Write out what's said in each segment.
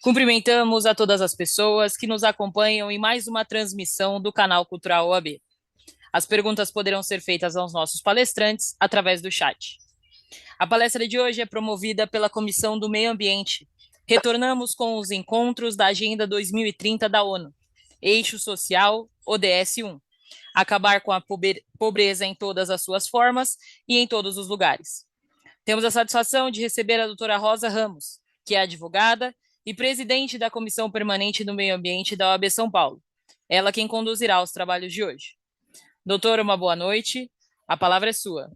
Cumprimentamos a todas as pessoas que nos acompanham em mais uma transmissão do canal Cultural OAB. As perguntas poderão ser feitas aos nossos palestrantes através do chat. A palestra de hoje é promovida pela Comissão do Meio Ambiente. Retornamos com os encontros da Agenda 2030 da ONU, Eixo Social ODS 1. Acabar com a pobreza em todas as suas formas e em todos os lugares. Temos a satisfação de receber a doutora Rosa Ramos, que é advogada e presidente da Comissão Permanente do Meio Ambiente da OAB São Paulo. Ela quem conduzirá os trabalhos de hoje. Doutora, uma boa noite. A palavra é sua.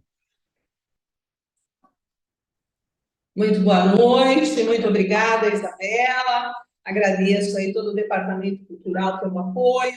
Muito boa noite, muito obrigada, Isabela. Agradeço aí todo o Departamento Cultural pelo apoio.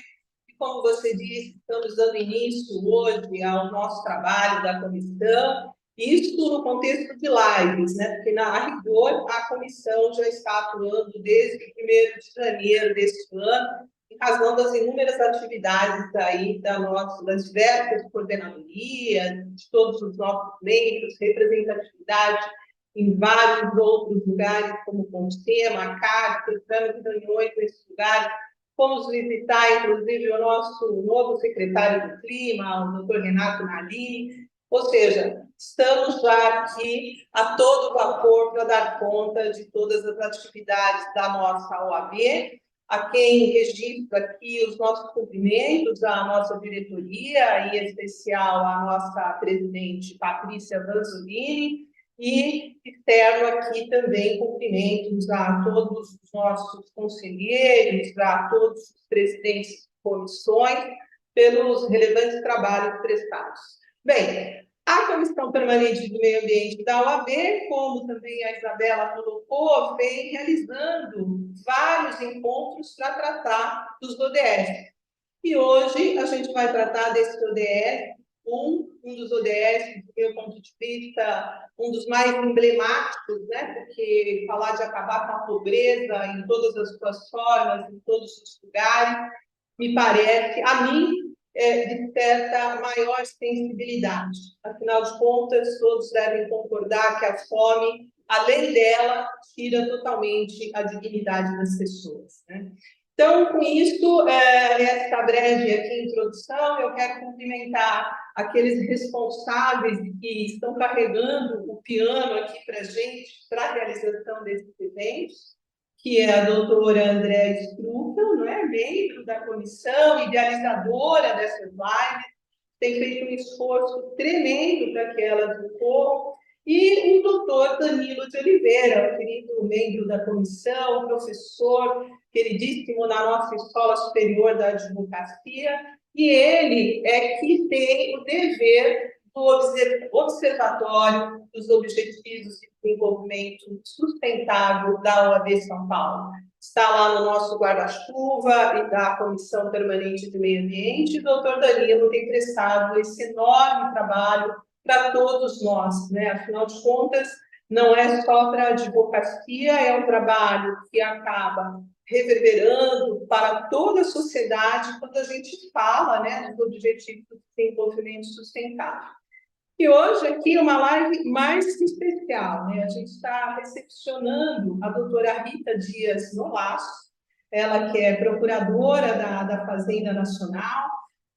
E como você disse, estamos dando início hoje ao nosso trabalho da comissão, isso no contexto de lives, né? Porque, na rigor, a comissão já está atuando desde o 1º de janeiro deste ano, em razão das inúmeras atividades aí das diversas coordenadorias, de todos os nossos membros, representatividade em vários outros lugares, como Consema, CARTA, estamos em reuniões nesses lugares. Fomos visitar, inclusive, o nosso novo secretário do Clima, o doutor Renato Nali. Ou seja, estamos já aqui a todo vapor para dar conta de todas as atividades da nossa OAB, a quem registro aqui os nossos cumprimentos à nossa diretoria, e em especial à nossa presidente Patrícia Vanzolini, e externo aqui também cumprimentos a todos os nossos conselheiros, a todos os presidentes de comissões, pelos relevantes trabalhos prestados. Bem, a Comissão Permanente do Meio Ambiente da OAB, como também a Isabela colocou, vem realizando vários encontros para tratar dos ODS. E hoje a gente vai tratar desse ODS, um dos ODS, do meu ponto de vista, um dos mais emblemáticos, né? Porque falar de acabar com a pobreza em todas as suas formas, em todos os lugares, me parece, a mim, de certa maior sensibilidade. Afinal de contas, todos devem concordar que a fome, além dela, tira totalmente a dignidade das pessoas, né? Então, com isso, essa breve aqui, introdução, eu quero cumprimentar aqueles responsáveis que estão carregando o piano aqui para a gente, para a realização desses eventos, que é a doutora Andréa Struca, não é? Membro da comissão, idealizadora dessas lives, tem feito um esforço tremendo para que elas ocorram, e o doutor Danilo de Oliveira, querido membro da comissão, professor queridíssimo na nossa Escola Superior da Advocacia, e ele é que tem o dever do Observatório dos Objetivos de Desenvolvimento Sustentável da OAB São Paulo. Está lá no nosso guarda-chuva e da Comissão Permanente de Meio Ambiente, e o doutor Danilo tem prestado esse enorme trabalho para todos nós, né? Afinal de contas, não é só para a advocacia, é um trabalho que acaba reverberando para toda a sociedade quando a gente fala, né, dos Objetivos de Desenvolvimento Sustentável. E hoje aqui uma live mais especial, né? A gente está recepcionando a doutora Rita Dias Nolasco, ela que é procuradora da Fazenda Nacional.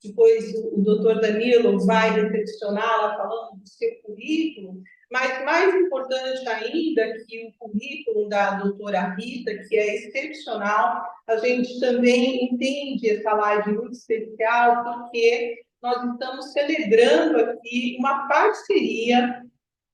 Depois o doutor Danilo vai recepcioná-la falando do seu currículo, mas mais importante ainda que o currículo da doutora Rita, que é excepcional, a gente também entende essa live muito especial porque nós estamos celebrando aqui uma parceria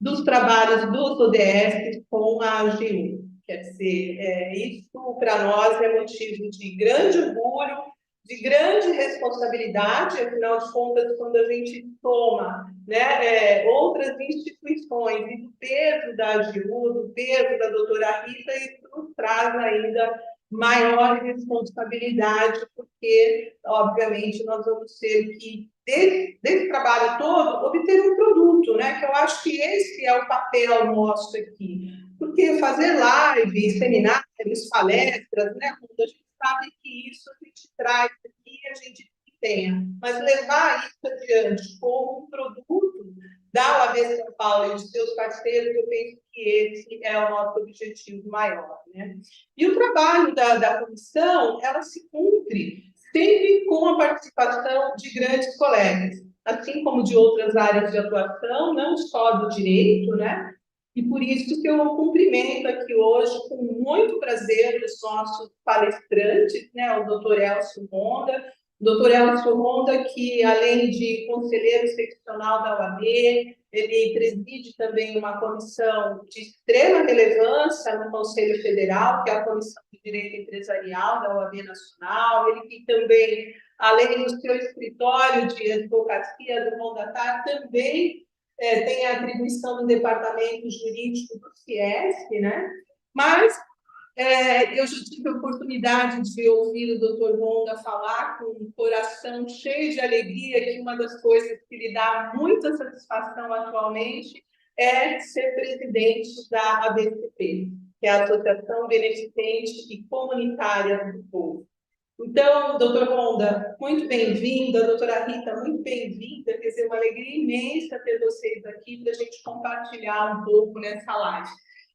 dos trabalhos dos ODS com a AGU. Quer dizer, isso para nós é motivo de grande orgulho, de grande responsabilidade, afinal de contas, quando a gente toma, né, outras instituições e do peso da AGU, do peso da doutora Rita, isso nos traz ainda maior responsabilidade, porque, obviamente, nós vamos ter que, desse trabalho todo, obter um produto, né? Que eu acho que esse é o papel nosso aqui. Porque fazer lives, seminários, palestras, né? Quando a gente sabe que isso a gente traz aqui, a gente tenha. Mas levar isso adiante como um produto, da OAB São Paulo e de seus parceiros, eu penso que esse é o nosso objetivo maior, né? E o trabalho da comissão, ela se cumpre sempre com a participação de grandes colegas, assim como de outras áreas de atuação, não só do direito, né? E por isso que eu cumprimento aqui hoje, com muito prazer, os nossos palestrantes, né? O doutor Elcio Ronda, doutor Elcio Ronda, que além de conselheiro seccional da OAB, ele preside também uma comissão de extrema relevância no Conselho Federal, que é a Comissão de Direito Empresarial da OAB Nacional. Ele que também, além do seu escritório de advocacia do Mondatar, também tem a atribuição do Departamento Jurídico do Fiesc, né? Mas eu já tive a oportunidade de ouvir o doutor Ronda falar com um coração cheio de alegria, que uma das coisas que lhe dá muita satisfação atualmente é ser presidente da ABCP, que é a Associação Beneficente e Comunitária do Povo. Então, doutor Ronda, muito bem-vinda, doutora Rita, muito bem-vinda, quer dizer, uma alegria imensa ter vocês aqui para a gente compartilhar um pouco nessa live.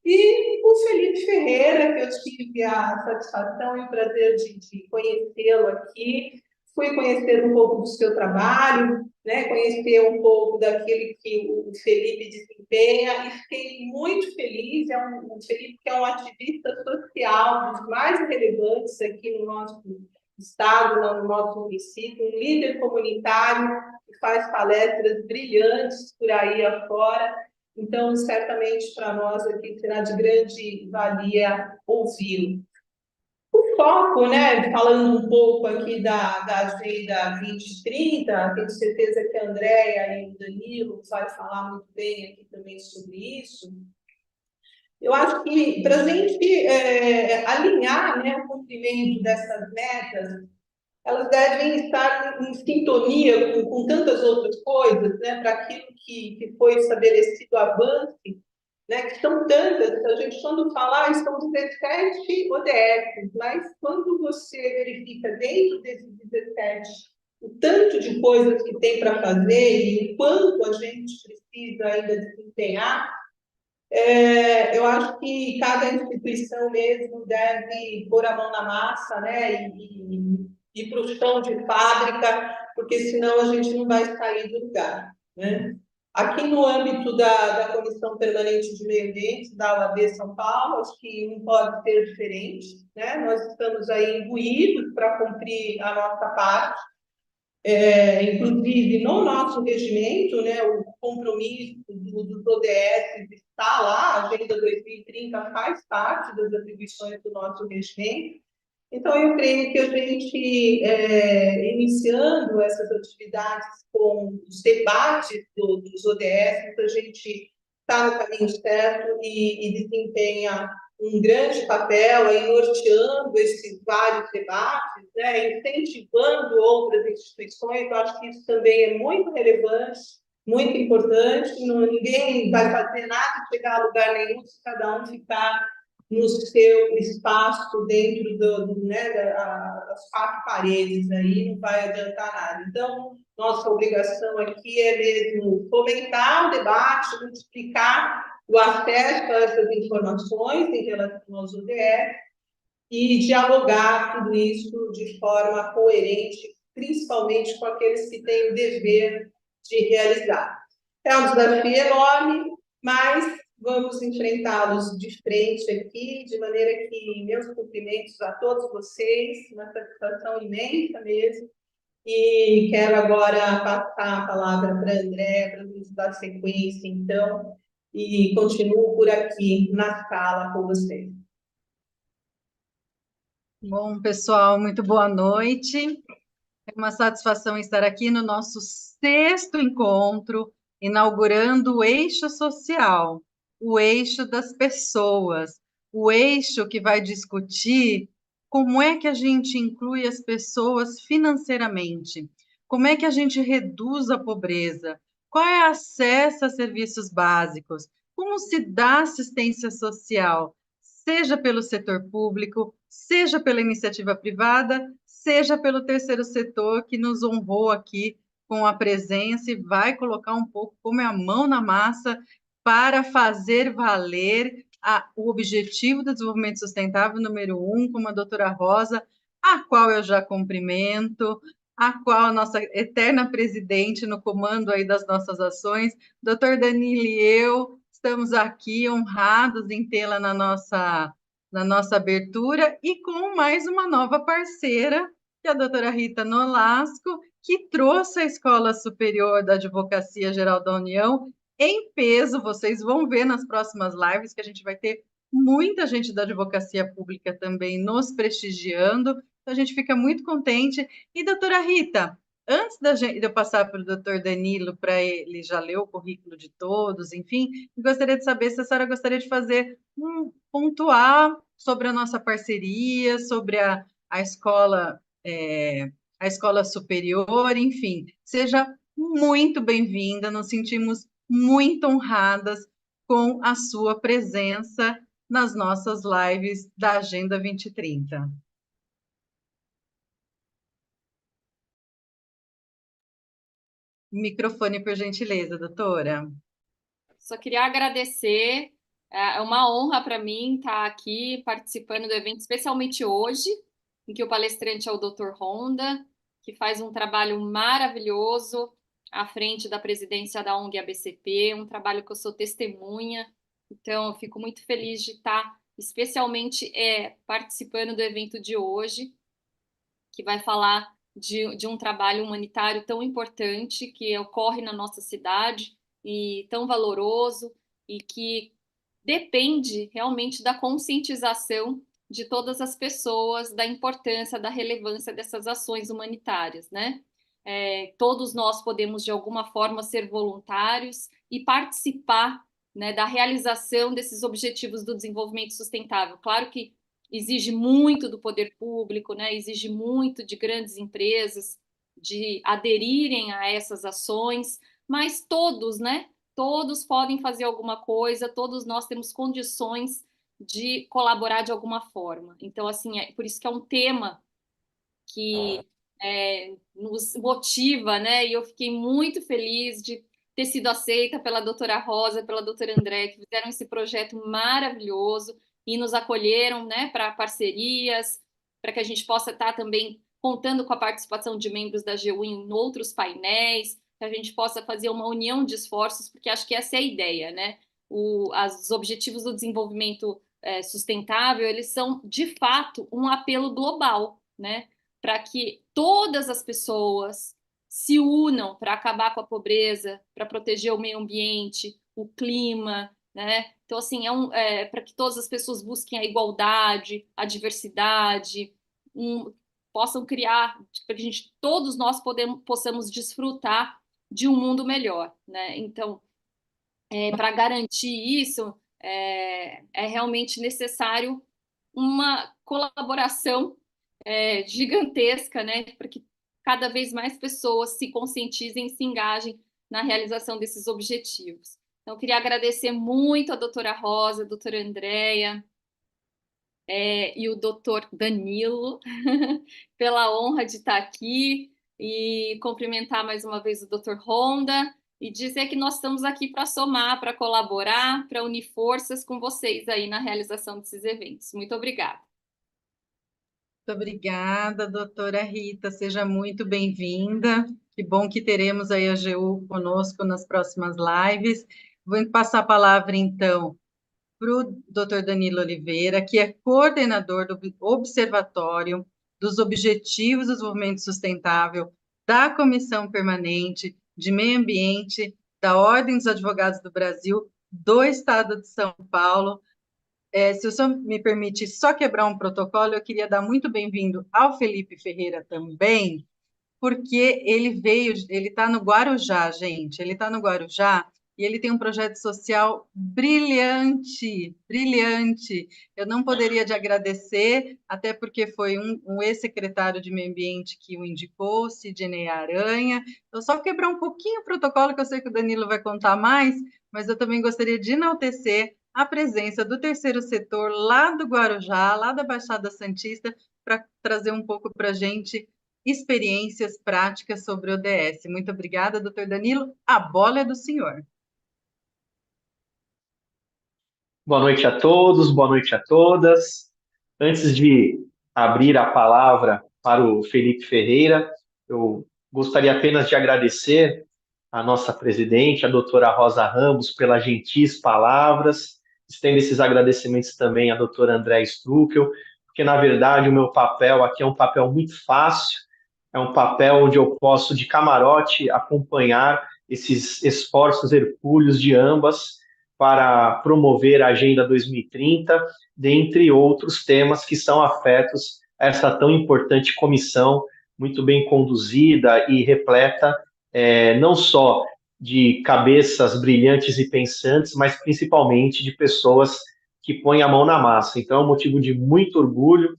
E o Felipe Ferreira, que eu tive a satisfação e o prazer de conhecê-lo aqui, fui conhecer um pouco do seu trabalho, né, conhecer um pouco daquilo que o Felipe desempenha, e fiquei muito feliz, o Felipe que é um ativista social dos mais relevantes aqui no nosso estado, no nosso município, um líder comunitário que faz palestras brilhantes por aí afora. Então, certamente, para nós aqui será de grande valia ouvi-lo. O foco, né, falando um pouco aqui da Agenda 2030, tenho certeza que a Andréia e o Danilo vai falar muito bem aqui também sobre isso. Eu acho que para a gente alinhar, né, o cumprimento dessas metas, elas devem estar em sintonia com tantas outras coisas, né, para aquilo que foi estabelecido, avance, né, que são tantas. A gente, quando fala, são 17 ODFs, mas quando você verifica dentro desses 17 o tanto de coisas que tem para fazer e o quanto a gente precisa ainda desempenhar, eu acho que cada instituição mesmo deve pôr a mão na massa, né, e ir para o chão de fábrica, porque senão a gente não vai sair do lugar, né? Aqui no âmbito da Comissão Permanente de Meio Ambiente, da OAB São Paulo, acho que não pode ser diferente, né? Nós estamos aí imbuídos para cumprir a nossa parte, inclusive no nosso regimento, né, o compromisso dos ODS está lá, a Agenda 2030 faz parte das atribuições do nosso regimento. Então, eu creio que a gente, iniciando essas atividades com os debates dos ODS, a gente está no caminho certo e desempenha um grande papel aí norteando esses vários debates, né, incentivando outras instituições. Eu acho que isso também é muito relevante, muito importante. Não, ninguém vai fazer nada, chegar a lugar nenhum, se cada um ficar no seu espaço dentro das quatro paredes, aí não vai adiantar nada. Então, nossa obrigação aqui é mesmo fomentar o debate, multiplicar o acesso a essas informações em relação aos ODS e dialogar tudo isso de forma coerente, principalmente com aqueles que têm o dever de realizar. É um desafio enorme, mas vamos enfrentá-los de frente aqui, de maneira que meus cumprimentos a todos vocês, uma satisfação imensa mesmo, e quero agora passar a palavra para a André, para nos dar sequência, então, e continuo por aqui na sala com vocês. Bom, pessoal, muito boa noite. É uma satisfação estar aqui no nosso sexto encontro, inaugurando o eixo social, o eixo das pessoas, o eixo que vai discutir como é que a gente inclui as pessoas financeiramente, como é que a gente reduz a pobreza, qual é o acesso a serviços básicos, como se dá assistência social, seja pelo setor público, seja pela iniciativa privada, seja pelo terceiro setor que nos honrou aqui com a presença e vai colocar um pouco como é a mão na massa para fazer valer o objetivo do desenvolvimento sustentável número 1, como a doutora Rosa, a qual eu já cumprimento, a qual a nossa eterna presidente no comando aí das nossas ações, doutor Danilo e eu, estamos aqui honrados em tê-la na nossa abertura e com mais uma nova parceira, que é a doutora Rita Nolasco, que trouxe a Escola Superior da Advocacia Geral da União em peso. Vocês vão ver nas próximas lives que a gente vai ter muita gente da advocacia pública também nos prestigiando. Então, a gente fica muito contente. E, doutora Rita, antes de eu passar para o doutor Danilo, para ele já ler o currículo de todos, enfim, gostaria de saber se a senhora gostaria de fazer pontuar sobre a nossa parceria, sobre a escola, a escola superior, enfim, seja muito bem-vinda, nos sentimos muito honradas com a sua presença nas nossas lives da Agenda 2030. Microfone, por gentileza, doutora. Só queria agradecer, é uma honra para mim estar aqui participando do evento, especialmente hoje, em que o palestrante é o Dr. Honda, que faz um trabalho maravilhoso à frente da presidência da ONG ABCP, um trabalho que eu sou testemunha, então eu fico muito feliz de estar especialmente participando do evento de hoje, que vai falar de um trabalho humanitário tão importante que ocorre na nossa cidade e tão valoroso e que depende realmente da conscientização de todas as pessoas da importância, da relevância dessas ações humanitárias, né? Todos nós podemos, de alguma forma, ser voluntários e participar, né, da realização desses objetivos do desenvolvimento sustentável. Claro que exige muito do poder público, né? Exige muito de grandes empresas de aderirem a essas ações, mas todos, né? Todos podem fazer alguma coisa, todos nós temos condições de colaborar de alguma forma. Então, assim, por isso que é um tema que nos motiva, né? E eu fiquei muito feliz de ter sido aceita pela doutora Rosa, pela doutora André, que fizeram esse projeto maravilhoso e nos acolheram, né, para parcerias, para que a gente possa estar também contando com a participação de membros da AGU em outros painéis, que a gente possa fazer uma união de esforços, porque acho que essa é a ideia, né? Os objetivos do desenvolvimento sustentável, eles são, de fato, um apelo global, né? Para que todas as pessoas se unam para acabar com a pobreza, para proteger o meio ambiente, o clima, né? Então, assim, para que todas as pessoas busquem a igualdade, a diversidade, possam criar, para que todos nós possamos desfrutar de um mundo melhor, né? Então, para garantir isso, é realmente necessário uma colaboração gigantesca, né, para que cada vez mais pessoas se conscientizem e se engajem na realização desses objetivos. Então, eu queria agradecer muito a doutora Rosa, a doutora Andréia e o doutor Danilo pela honra de estar aqui e cumprimentar mais uma vez o doutor Honda e dizer que nós estamos aqui para somar, para colaborar, para unir forças com vocês aí na realização desses eventos. Muito obrigada. Muito obrigada, doutora Rita, seja muito bem-vinda. Que bom que teremos aí a AGU conosco nas próximas lives. Vou passar a palavra, então, para o doutor Danilo Oliveira, que é coordenador do Observatório dos Objetivos do Desenvolvimento Sustentável da Comissão Permanente de Meio Ambiente da Ordem dos Advogados do Brasil, do Estado de São Paulo. Se o senhor me permite só quebrar um protocolo, eu queria dar muito bem-vindo ao Felipe Ferreira também, porque ele está no Guarujá, gente, ele está no Guarujá e ele tem um projeto social brilhante, brilhante. Eu não poderia de agradecer, até porque foi um ex-secretário de Meio Ambiente que o indicou, Sidney Aranha. Eu só quebrar um pouquinho o protocolo, que eu sei que o Danilo vai contar mais, mas eu também gostaria de enaltecer a presença do terceiro setor lá do Guarujá, lá da Baixada Santista, para trazer um pouco para a gente experiências práticas sobre ODS. Muito obrigada, doutor Danilo. A bola é do senhor. Boa noite a todos, boa noite a todas. Antes de abrir a palavra para o Felipe Ferreira, eu gostaria apenas de agradecer a nossa presidente, a doutora Rosa Ramos, pelas gentis palavras. Estendo esses agradecimentos também à doutora Andréa Struckel, porque, na verdade, o meu papel aqui é um papel muito fácil, é um papel onde eu posso, de camarote, acompanhar esses esforços hercúleos de ambas para promover a Agenda 2030, dentre outros temas que são afetos a essa tão importante comissão, muito bem conduzida e repleta, não só de cabeças brilhantes e pensantes, mas principalmente de pessoas que põem a mão na massa. Então, é um motivo de muito orgulho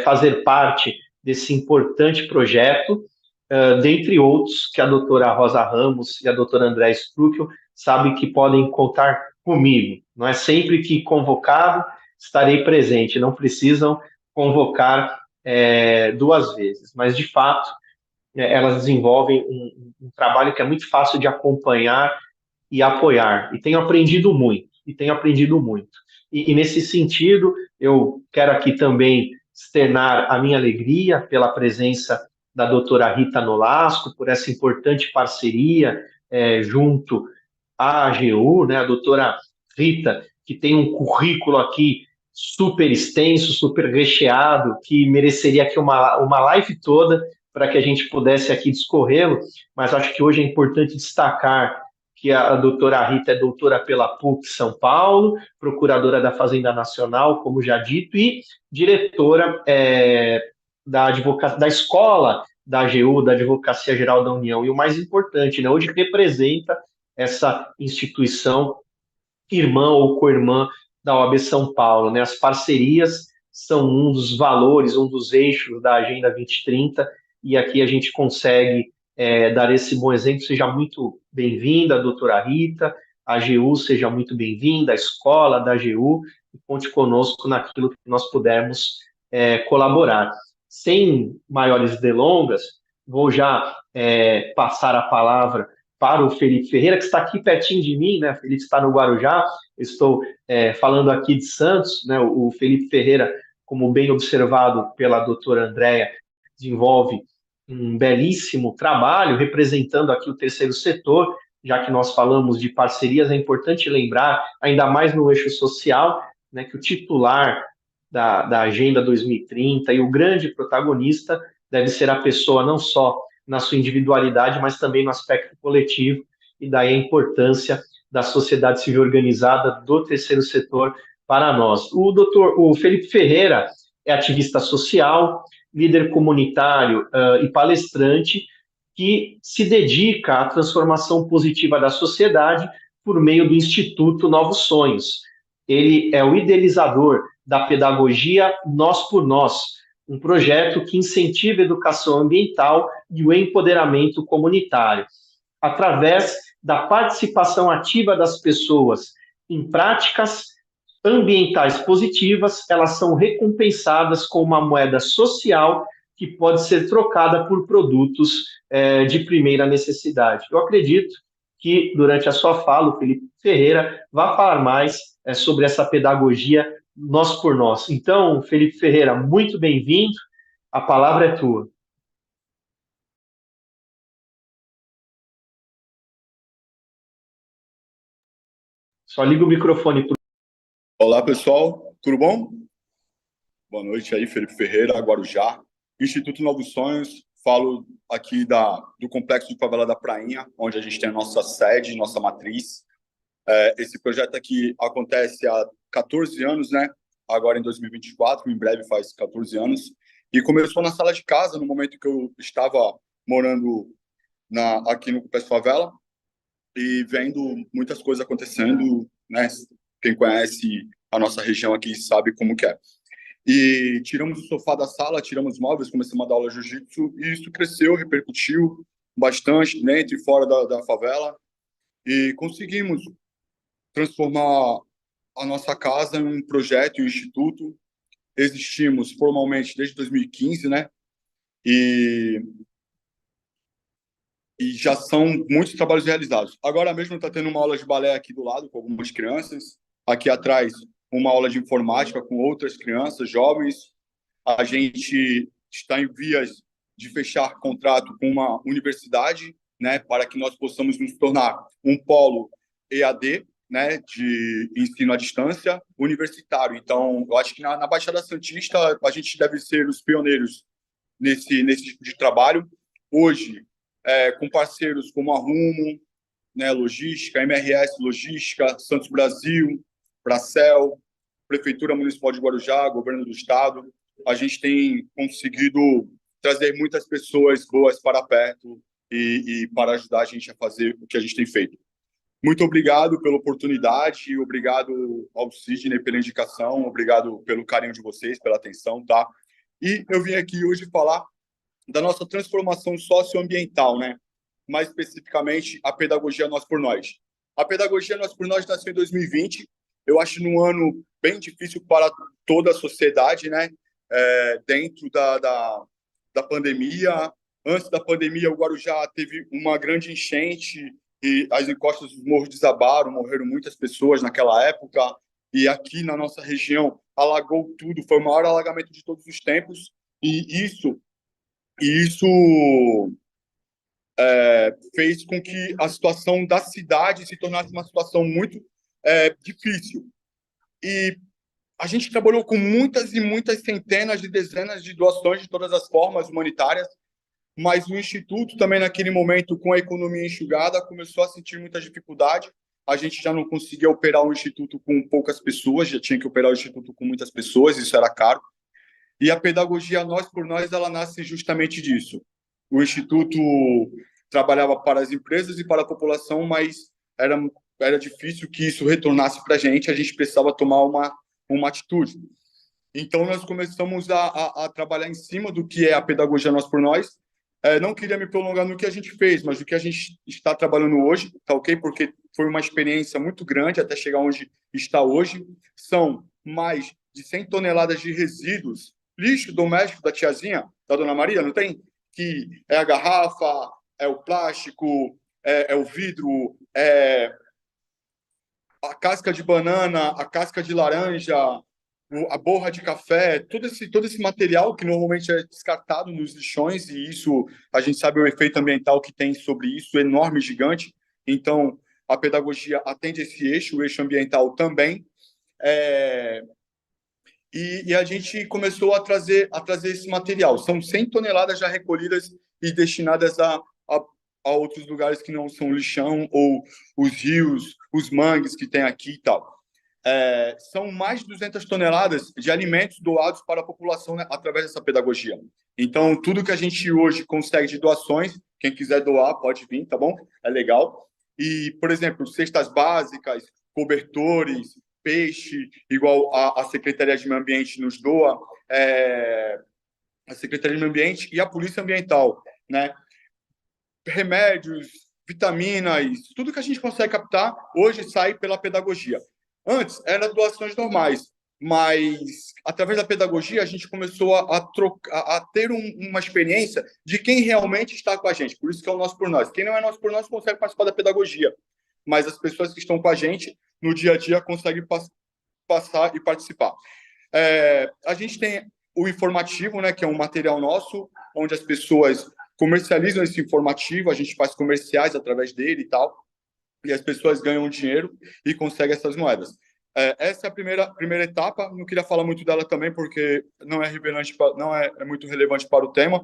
fazer parte desse importante projeto, dentre outros que a doutora Rosa Ramos e a doutora Andréa Struckel sabem que podem contar comigo. Não é sempre que convocado estarei presente, não precisam convocar duas vezes, mas de fato elas desenvolvem um trabalho que é muito fácil de acompanhar e apoiar, e tenho aprendido muito, e nesse sentido eu quero aqui também externar a minha alegria pela presença da doutora Rita Nolasco, por essa importante parceria junto à AGU, né, a doutora Rita, que tem um currículo aqui super extenso, super recheado, que mereceria aqui uma live toda para que a gente pudesse aqui discorrê-lo, mas acho que hoje é importante destacar que a doutora Rita é doutora pela PUC São Paulo, procuradora da Fazenda Nacional, como já dito, e diretora da escola da AGU, da Advocacia Geral da União. E o mais importante, né, hoje representa essa instituição irmã ou co-irmã da OAB São Paulo, né? As parcerias são um dos valores, um dos eixos da Agenda 2030, e aqui a gente consegue dar esse bom exemplo. Seja muito bem-vinda, doutora Rita, a AGU seja muito bem-vinda, a escola da AGU, e conte conosco naquilo que nós pudermos colaborar. Sem maiores delongas, vou já passar a palavra para o Felipe Ferreira, que está aqui pertinho de mim, né? O Felipe está no Guarujá, eu estou falando aqui de Santos, né? O Felipe Ferreira, como bem observado pela doutora Andréa, desenvolve um belíssimo trabalho representando aqui o terceiro setor, já que nós falamos de parcerias, é importante lembrar, ainda mais no eixo social, né, que o titular da Agenda 2030 e o grande protagonista deve ser a pessoa não só na sua individualidade, mas também no aspecto coletivo, e daí a importância da sociedade civil organizada, do terceiro setor para nós. O Felipe Ferreira é ativista social, líder comunitário e palestrante, que se dedica à transformação positiva da sociedade por meio do Instituto Novos Sonhos. Ele é o idealizador da pedagogia Nós por Nós, um projeto que incentiva a educação ambiental e o empoderamento comunitário. Através da participação ativa das pessoas em práticas ambientais positivas, elas são recompensadas com uma moeda social que pode ser trocada por produtos de primeira necessidade. Eu acredito que, durante a sua fala, o Felipe Ferreira vai falar mais sobre essa pedagogia Nós por Nós. Então, Felipe Ferreira, muito bem-vindo, a palavra é tua. Só liga o microfone. Olá, pessoal, tudo bom? Boa noite aí, Felipe Ferreira, Guarujá, Instituto Novos Sonhos. Falo aqui do Complexo de Favela da Prainha, onde a gente tem a nossa sede, nossa matriz. Esse projeto aqui acontece há 14 anos, né? Agora em 2024, em breve faz 14 anos. E começou na sala de casa, no momento que eu estava morando aqui no Complexo Favela e vendo muitas coisas acontecendo, né? Quem conhece a nossa região aqui sabe como que é. E tiramos o sofá da sala, tiramos móveis, começamos a dar aula de jiu-jitsu, e isso cresceu, repercutiu bastante dentro e fora da favela, e conseguimos transformar a nossa casa em um projeto, em um instituto. Existimos formalmente desde 2015, né? e, e já são muitos trabalhos realizados. Agora mesmo está tendo uma aula de balé aqui do lado com algumas crianças, aqui atrás uma aula de informática com outras crianças, jovens. A gente está em vias de fechar contrato com uma universidade, né, para que nós possamos nos tornar um polo EAD, né, de ensino à distância universitário. Então, eu acho que na Baixada Santista a gente deve ser os pioneiros nesse tipo de trabalho. Hoje, com parceiros como a Rumo, né, Logística, MRS Logística, Santos Brasil, Bracel, Prefeitura Municipal de Guarujá, Governo do Estado, a gente tem conseguido trazer muitas pessoas boas para perto e para ajudar a gente a fazer o que a gente tem feito. Muito obrigado pela oportunidade, obrigado ao Sidney pela indicação, obrigado pelo carinho de vocês, pela atenção, tá? E eu vim aqui hoje falar da nossa transformação socioambiental, né? Mais especificamente, a pedagogia Nós por Nós. A pedagogia Nós por Nós nasceu em 2020, eu acho num ano bem difícil para toda a sociedade, né? Dentro da pandemia. Antes da pandemia, o Guarujá teve uma grande enchente e as encostas dos morros desabaram, morreram muitas pessoas naquela época. E aqui na nossa região alagou tudo, foi o maior alagamento de todos os tempos. E isso fez com que a situação da cidade se tornasse uma situação muito difícil. E a gente trabalhou com muitas e muitas centenas de dezenas de doações de todas as formas humanitárias, mas o Instituto também, naquele momento, com a economia enxugada, começou a sentir muita dificuldade. A gente já não conseguia operar o Instituto com poucas pessoas, já tinha que operar o Instituto com muitas pessoas, isso era caro. E a pedagogia Nós por Nós, ela nasce justamente disso. O Instituto trabalhava para as empresas e para a população, mas era difícil que isso retornasse para a gente precisava tomar uma atitude. Então, nós começamos a trabalhar em cima do que é a pedagogia Nós por Nós. Não queria me prolongar no que a gente fez, mas o que a gente está trabalhando hoje, tá ok? Porque foi uma experiência muito grande até chegar onde está hoje. São mais de 100 toneladas de resíduos, lixo doméstico da tiazinha, da Dona Maria, não tem? Que é a garrafa, é o plástico, é o vidro, a casca de banana, a casca de laranja, a borra de café, todo esse material que normalmente é descartado nos lixões, e isso a gente sabe o efeito ambiental que tem sobre isso, enorme, gigante. Então, a pedagogia atende esse eixo, o eixo ambiental também. E a gente começou a trazer esse material. São 100 toneladas já recolhidas e destinadas a outros lugares que não são lixão, ou os rios, os mangues que tem aqui e tal. São mais de 200 toneladas de alimentos doados para a população, né, através dessa pedagogia. Então, tudo que a gente hoje consegue de doações, quem quiser doar pode vir, tá bom? É legal. E, por exemplo, cestas básicas, cobertores, peixe, igual a Secretaria de Meio Ambiente nos doa, a Secretaria de Meio Ambiente e a Polícia Ambiental, né? Remédios, vitaminas, tudo que a gente consegue captar, hoje sai pela pedagogia. Antes, eram doações normais, mas através da pedagogia a gente começou a ter uma experiência de quem realmente está com a gente. Por isso que é o Nós por Nós. Quem não é Nós por Nós consegue participar da pedagogia, mas as pessoas que estão com a gente no dia a dia conseguem passar e participar. A gente tem o informativo, né, que é um material nosso, onde as pessoas comercializam esse informativo, a gente faz comerciais através dele e tal, e as pessoas ganham dinheiro e conseguem essas moedas. Essa é a primeira etapa, não queria falar muito dela também, porque não é muito relevante para o tema,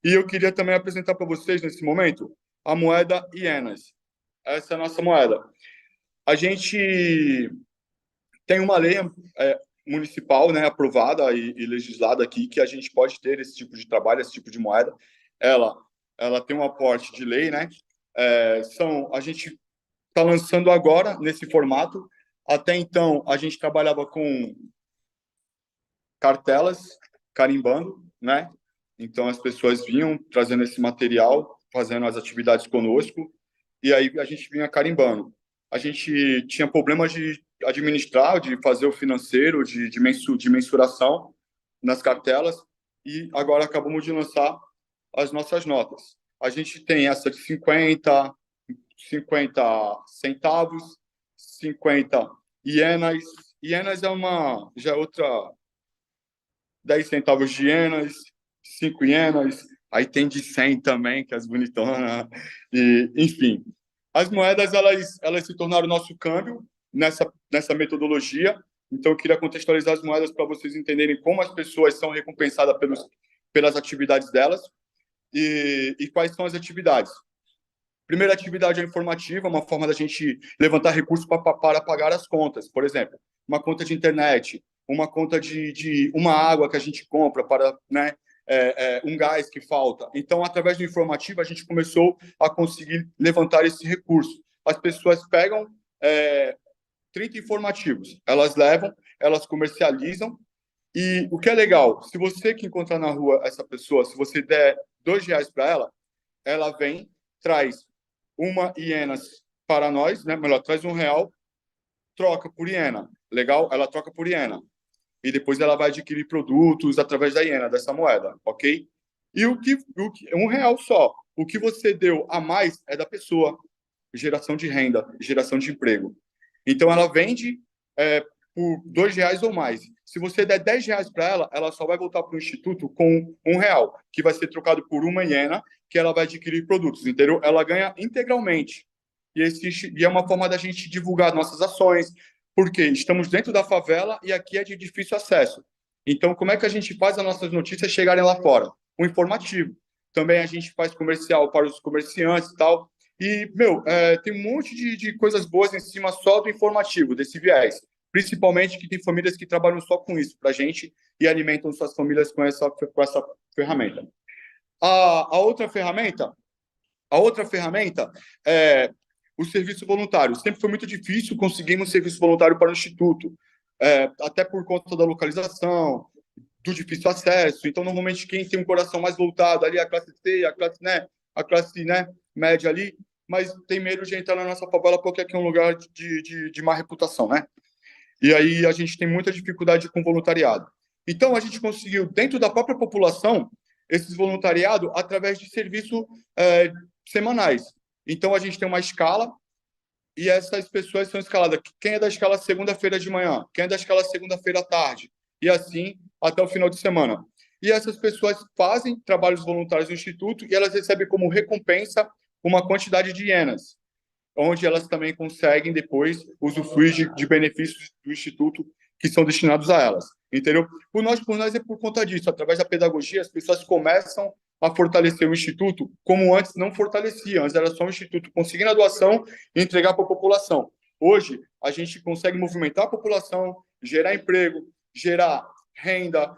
e eu queria também apresentar para vocês, nesse momento, a moeda ienas. Essa é a nossa moeda. A gente tem uma lei municipal, né, aprovada e legislada aqui, que a gente pode ter esse tipo de trabalho, esse tipo de moeda. Ela tem um aporte de lei, né? A gente está lançando agora nesse formato. Até então, a gente trabalhava com cartelas, carimbando, né? Então, as pessoas vinham trazendo esse material, fazendo as atividades conosco, e aí a gente vinha carimbando. A gente tinha problemas de administrar, de fazer o financeiro, de mensuração nas cartelas, e agora acabamos de lançar as nossas notas. A gente tem essa de 50 centavos, 50 ienas. Ienas já é outra, 10 centavos de ienas, 5 ienas. Aí tem de 100 também, que é as bonitonas. E, enfim, as moedas, elas se tornaram nosso câmbio nessa metodologia. Então, eu queria contextualizar as moedas para vocês entenderem como as pessoas são recompensadas pelas atividades delas e quais são as atividades. Primeira atividade é informativa, uma forma da gente levantar recursos para pagar as contas. Por exemplo, uma conta de internet, uma conta de uma água que a gente compra para, né, um gás que falta. Então, através do informativo, a gente começou a conseguir levantar esse recurso. As pessoas pegam 30 informativos, elas levam, elas comercializam, e o que é legal, se você que encontrar na rua essa pessoa, se você der R$ 2 para ela vem, traz uma ienas para nós, né? Melhor, traz R$ 1, troca por iena. Legal? Ela troca por iena. E depois ela vai adquirir produtos através da iena, dessa moeda, ok? E R$ 1 só. O que você deu a mais é da pessoa. Geração de renda, geração de emprego. Então, ela vende por R$ 2 ou mais. Se você der R$ 10 para ela só vai voltar para o Instituto com R$ 1, que vai ser trocado por uma iena, que ela vai adquirir produtos, entendeu? Ela ganha integralmente. E é uma forma da gente divulgar nossas ações, porque estamos dentro da favela e aqui é de difícil acesso. Então, como é que a gente faz as nossas notícias chegarem lá fora? O informativo. Também a gente faz comercial para os comerciantes e tal. E, tem um monte de coisas boas em cima só do informativo, desse viés. Principalmente que tem famílias que trabalham só com isso para a gente e alimentam suas famílias com essa ferramenta. A outra ferramenta é o serviço voluntário. Sempre foi muito difícil conseguirmos serviço voluntário para o Instituto, até por conta da localização, do difícil acesso. Então, normalmente, quem tem um coração mais voltado ali, a classe C, a classe média ali, mas tem medo de entrar na nossa favela porque aqui é um lugar de má reputação, né? E aí a gente tem muita dificuldade com voluntariado. Então, a gente conseguiu, dentro da própria população, esses voluntariado através de serviços semanais. Então, a gente tem uma escala e essas pessoas são escaladas. Quem é da escala segunda-feira de manhã? Quem é da escala segunda-feira à tarde? E assim até o final de semana. E essas pessoas fazem trabalhos voluntários no Instituto e elas recebem como recompensa uma quantidade de ienas, onde elas também conseguem depois usufruir de benefícios do Instituto que são destinados a elas, entendeu? Por nós é por conta disso, através da pedagogia, as pessoas começam a fortalecer o Instituto como antes não fortalecia, antes era só o Instituto conseguindo a doação e entregar para a população. Hoje, a gente consegue movimentar a população, gerar emprego, gerar renda,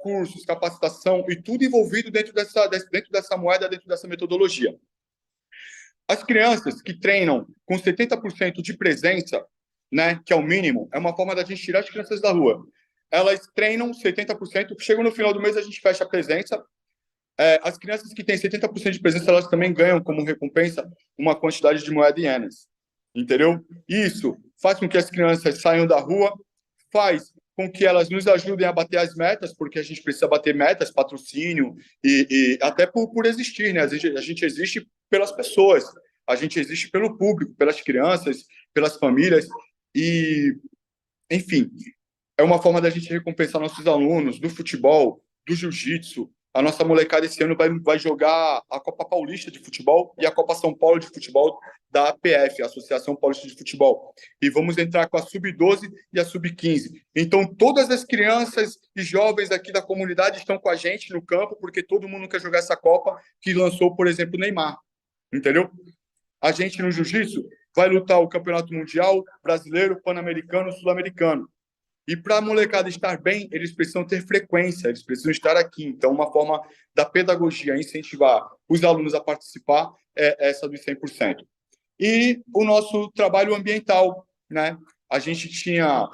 cursos, capacitação e tudo envolvido dentro dessa moeda, dentro dessa metodologia. As crianças que treinam com 70% de presença, né, que é o mínimo, é uma forma da gente tirar as crianças da rua. Elas treinam 70%, chegam no final do mês, a gente fecha a presença. As crianças que têm 70% de presença, elas também ganham como recompensa uma quantidade de moeda ienas, entendeu? Isso faz com que as crianças saiam da rua, faz com que elas nos ajudem a bater as metas, porque a gente precisa bater metas, patrocínio, e até por existir, né? A gente existe pelas pessoas, a gente existe pelo público, pelas crianças, pelas famílias, e, enfim, é uma forma da gente recompensar nossos alunos do futebol, do jiu-jitsu. A nossa molecada esse ano vai jogar a Copa Paulista de Futebol e a Copa São Paulo de Futebol da APF, a Associação Paulista de Futebol. E vamos entrar com a Sub-12 e a Sub-15. Então, todas as crianças e jovens aqui da comunidade estão com a gente no campo, porque todo mundo quer jogar essa Copa que lançou, por exemplo, o Neymar. Entendeu? A gente, no jiu-jitsu, vai lutar o Campeonato Mundial, Brasileiro, Pan-Americano, Sul-Americano. E para a molecada estar bem, eles precisam ter frequência, eles precisam estar aqui. Então, uma forma da pedagogia incentivar os alunos a participar é essa dos 100%. E o nosso trabalho ambiental, né? A gente tinha...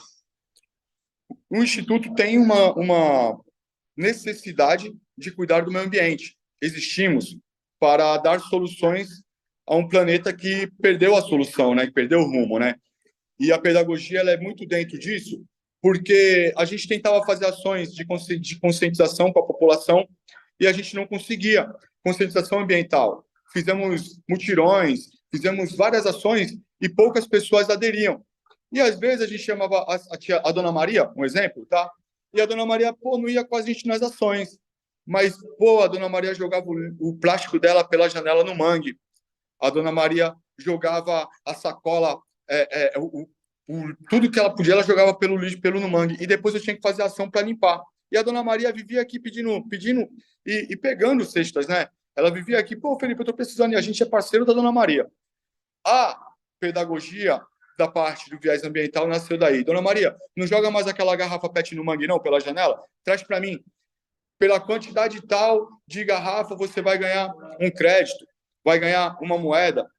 O Instituto tem uma necessidade de cuidar do meio ambiente. Existimos para dar soluções a um planeta que perdeu a solução, né? Que perdeu o rumo, né? E a pedagogia ela é muito dentro disso, porque a gente tentava fazer ações de conscientização com a população e a gente não conseguia. Conscientização ambiental. Fizemos mutirões, fizemos várias ações e poucas pessoas aderiam. E às vezes a gente chamava a Dona Maria, um exemplo, tá? E a Dona Maria, pô, não ia com a gente nas ações. Mas, pô, a Dona Maria jogava o plástico dela pela janela no mangue. A Dona Maria jogava a sacola, tudo que ela podia, ela jogava pelo lixo, pelo no mangue. E depois eu tinha que fazer ação para limpar. E a Dona Maria vivia aqui pedindo e pegando cestas, né? Ela vivia aqui, pô, Felipe, eu tô precisando, e a gente é parceiro da Dona Maria. A pedagogia da parte do viés ambiental nasceu daí. Dona Maria, não joga mais aquela garrafa PET no mangue, não, pela janela? Traz para mim. Pela quantidade tal de garrafa, você vai ganhar um crédito, vai ganhar uma moeda.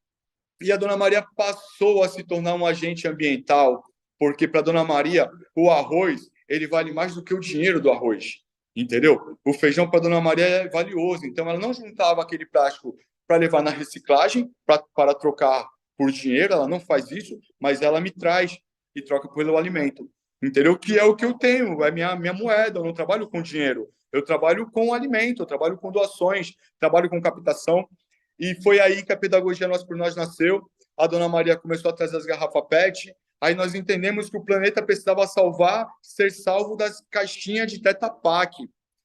E a Dona Maria passou a se tornar um agente ambiental, porque para a Dona Maria, o arroz, ele vale mais do que o dinheiro do arroz, entendeu? O feijão para a Dona Maria é valioso, então ela não juntava aquele plástico para levar na reciclagem, para trocar por dinheiro, ela não faz isso, mas ela me traz e troca pelo alimento, entendeu? Que é o que eu tenho, é minha moeda, eu não trabalho com dinheiro, eu trabalho com alimento, eu trabalho com doações, trabalho com captação, e foi aí que a pedagogia Nós por Nós nasceu. A Dona Maria começou a trazer as garrafas PET, aí nós entendemos que o planeta precisava ser salvo das caixinhas de Tetra Pak,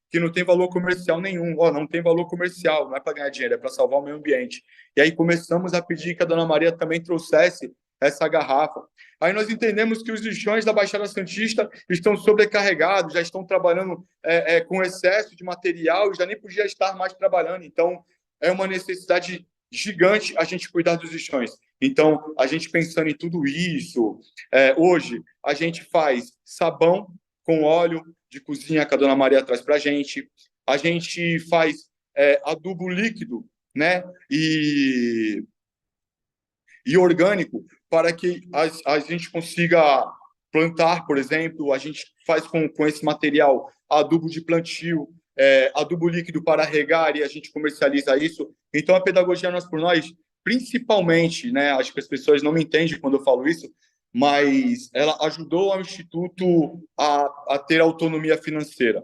que não tem valor comercial nenhum. Não tem valor comercial, não é para ganhar dinheiro, é para salvar o meio ambiente. E aí começamos a pedir que a Dona Maria também trouxesse essa garrafa. Aí nós entendemos que os lixões da Baixada Santista estão sobrecarregados, já estão trabalhando com excesso de material, já nem podia estar mais trabalhando. Então, é uma necessidade gigante a gente cuidar dos lixões. Então, a gente pensando em tudo isso, hoje a gente faz sabão com óleo de cozinha que a Dona Maria traz para a gente faz adubo líquido, né? E orgânico, para que a gente consiga plantar, por exemplo, a gente faz com esse material adubo de plantio, adubo líquido para regar, e a gente comercializa isso. Então, a pedagogia Nós por Nós, principalmente, né, acho que as pessoas não me entendem quando eu falo isso, mas ela ajudou ao Instituto a ter autonomia financeira,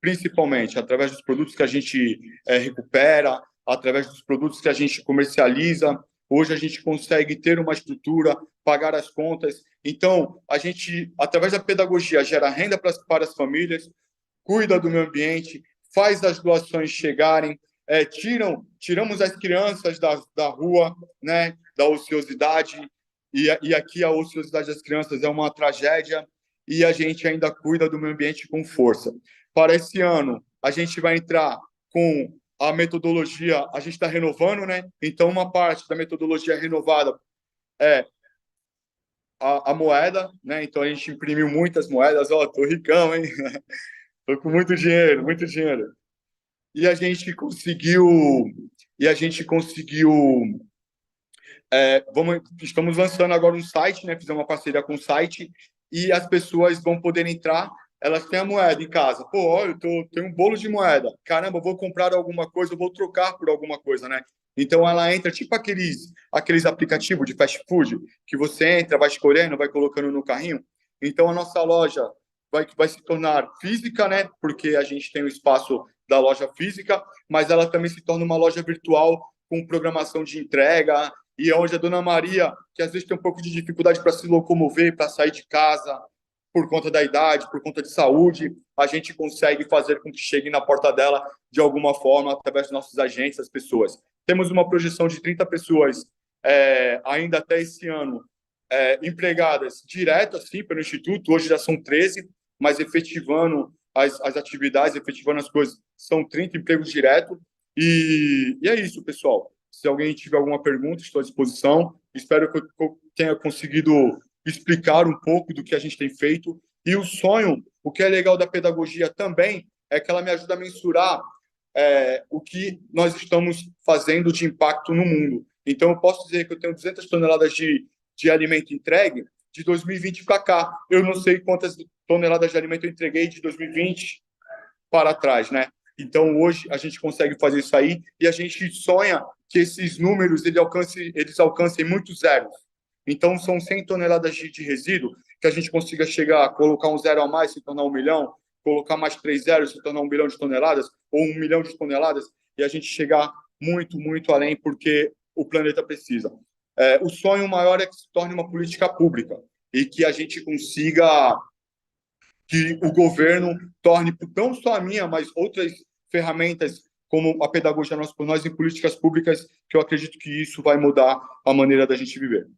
principalmente através dos produtos que a gente recupera, através dos produtos que a gente comercializa. Hoje a gente consegue ter uma estrutura, pagar as contas. Então, a gente, através da pedagogia, gera renda para as famílias, cuida do meio ambiente, faz as doações chegarem, tiramos as crianças da rua, né, da ociosidade, e aqui a ociosidade das crianças é uma tragédia, e a gente ainda cuida do meio ambiente com força. Para esse ano, a gente vai entrar com a metodologia, a gente está renovando, né? Então, uma parte da metodologia renovada é a moeda, né? Então, a gente imprimiu muitas moedas. Tô ricão, hein? Tô com muito dinheiro, muito dinheiro. E a gente conseguiu... estamos lançando agora um site, né? Fizemos uma parceria com o site e as pessoas vão poder entrar, elas têm a moeda em casa. Pô, olha, tenho um bolo de moeda. Caramba, vou comprar alguma coisa, eu vou trocar por alguma coisa, né? Então, ela entra tipo aqueles aplicativos de fast food, que você entra, vai escolhendo, vai colocando no carrinho. Então, a nossa loja vai se tornar física, né? Porque a gente tem o espaço da loja física, mas ela também se torna uma loja virtual com programação de entrega, e onde a Dona Maria, que às vezes tem um pouco de dificuldade para se locomover, para sair de casa, por conta da idade, por conta de saúde, a gente consegue fazer com que chegue na porta dela de alguma forma, através dos nossos agentes, as pessoas. Temos uma projeção de 30 pessoas ainda até esse ano, empregadas direto, assim, pelo Instituto. Hoje já são 13, mas efetivando as atividades, efetivando as coisas, são 30 empregos diretos. E é isso, pessoal. Se alguém tiver alguma pergunta, estou à disposição. Espero que eu tenha conseguido explicar um pouco do que a gente tem feito. E o sonho, o que é legal da pedagogia também, é que ela me ajuda a mensurar o que nós estamos fazendo de impacto no mundo. Então, eu posso dizer que eu tenho 200 toneladas de alimento entregue de 2020 para cá. Eu não sei quantas toneladas de alimento eu entreguei de 2020 para trás, né? Então, hoje, a gente consegue fazer isso aí e a gente sonha que esses números eles alcancem muitos zeros. Então, são 100 toneladas de resíduo que a gente consiga chegar, colocar um zero a mais, se tornar 1 milhão, colocar mais 3 zeros, se tornar 1 bilhão de toneladas ou 1 milhão de toneladas e a gente chegar muito, muito além, porque o planeta precisa. O sonho maior é que se torne uma política pública e que a gente consiga que o governo torne não só a minha, mas outras ferramentas como a pedagogia Nós por Nós em políticas públicas, que eu acredito que isso vai mudar a maneira da gente viver.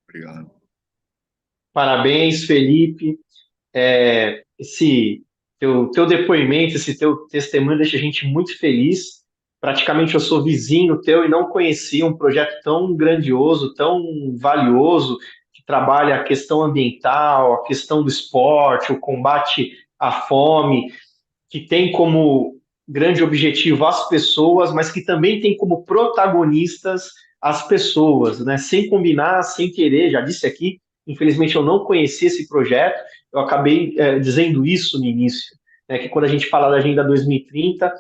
Obrigado. Parabéns, Felipe. Esse teu depoimento, esse teu testemunho deixa a gente muito feliz. Praticamente eu sou vizinho teu e não conhecia um projeto tão grandioso, tão valioso, que trabalha a questão ambiental, a questão do esporte, o combate à fome, que tem como grande objetivo as pessoas, mas que também tem como protagonistas as pessoas, né? Sem combinar, sem querer, já disse aqui, infelizmente eu não conhecia esse projeto, eu acabei dizendo isso no início, né? Que quando a gente fala da Agenda 2030,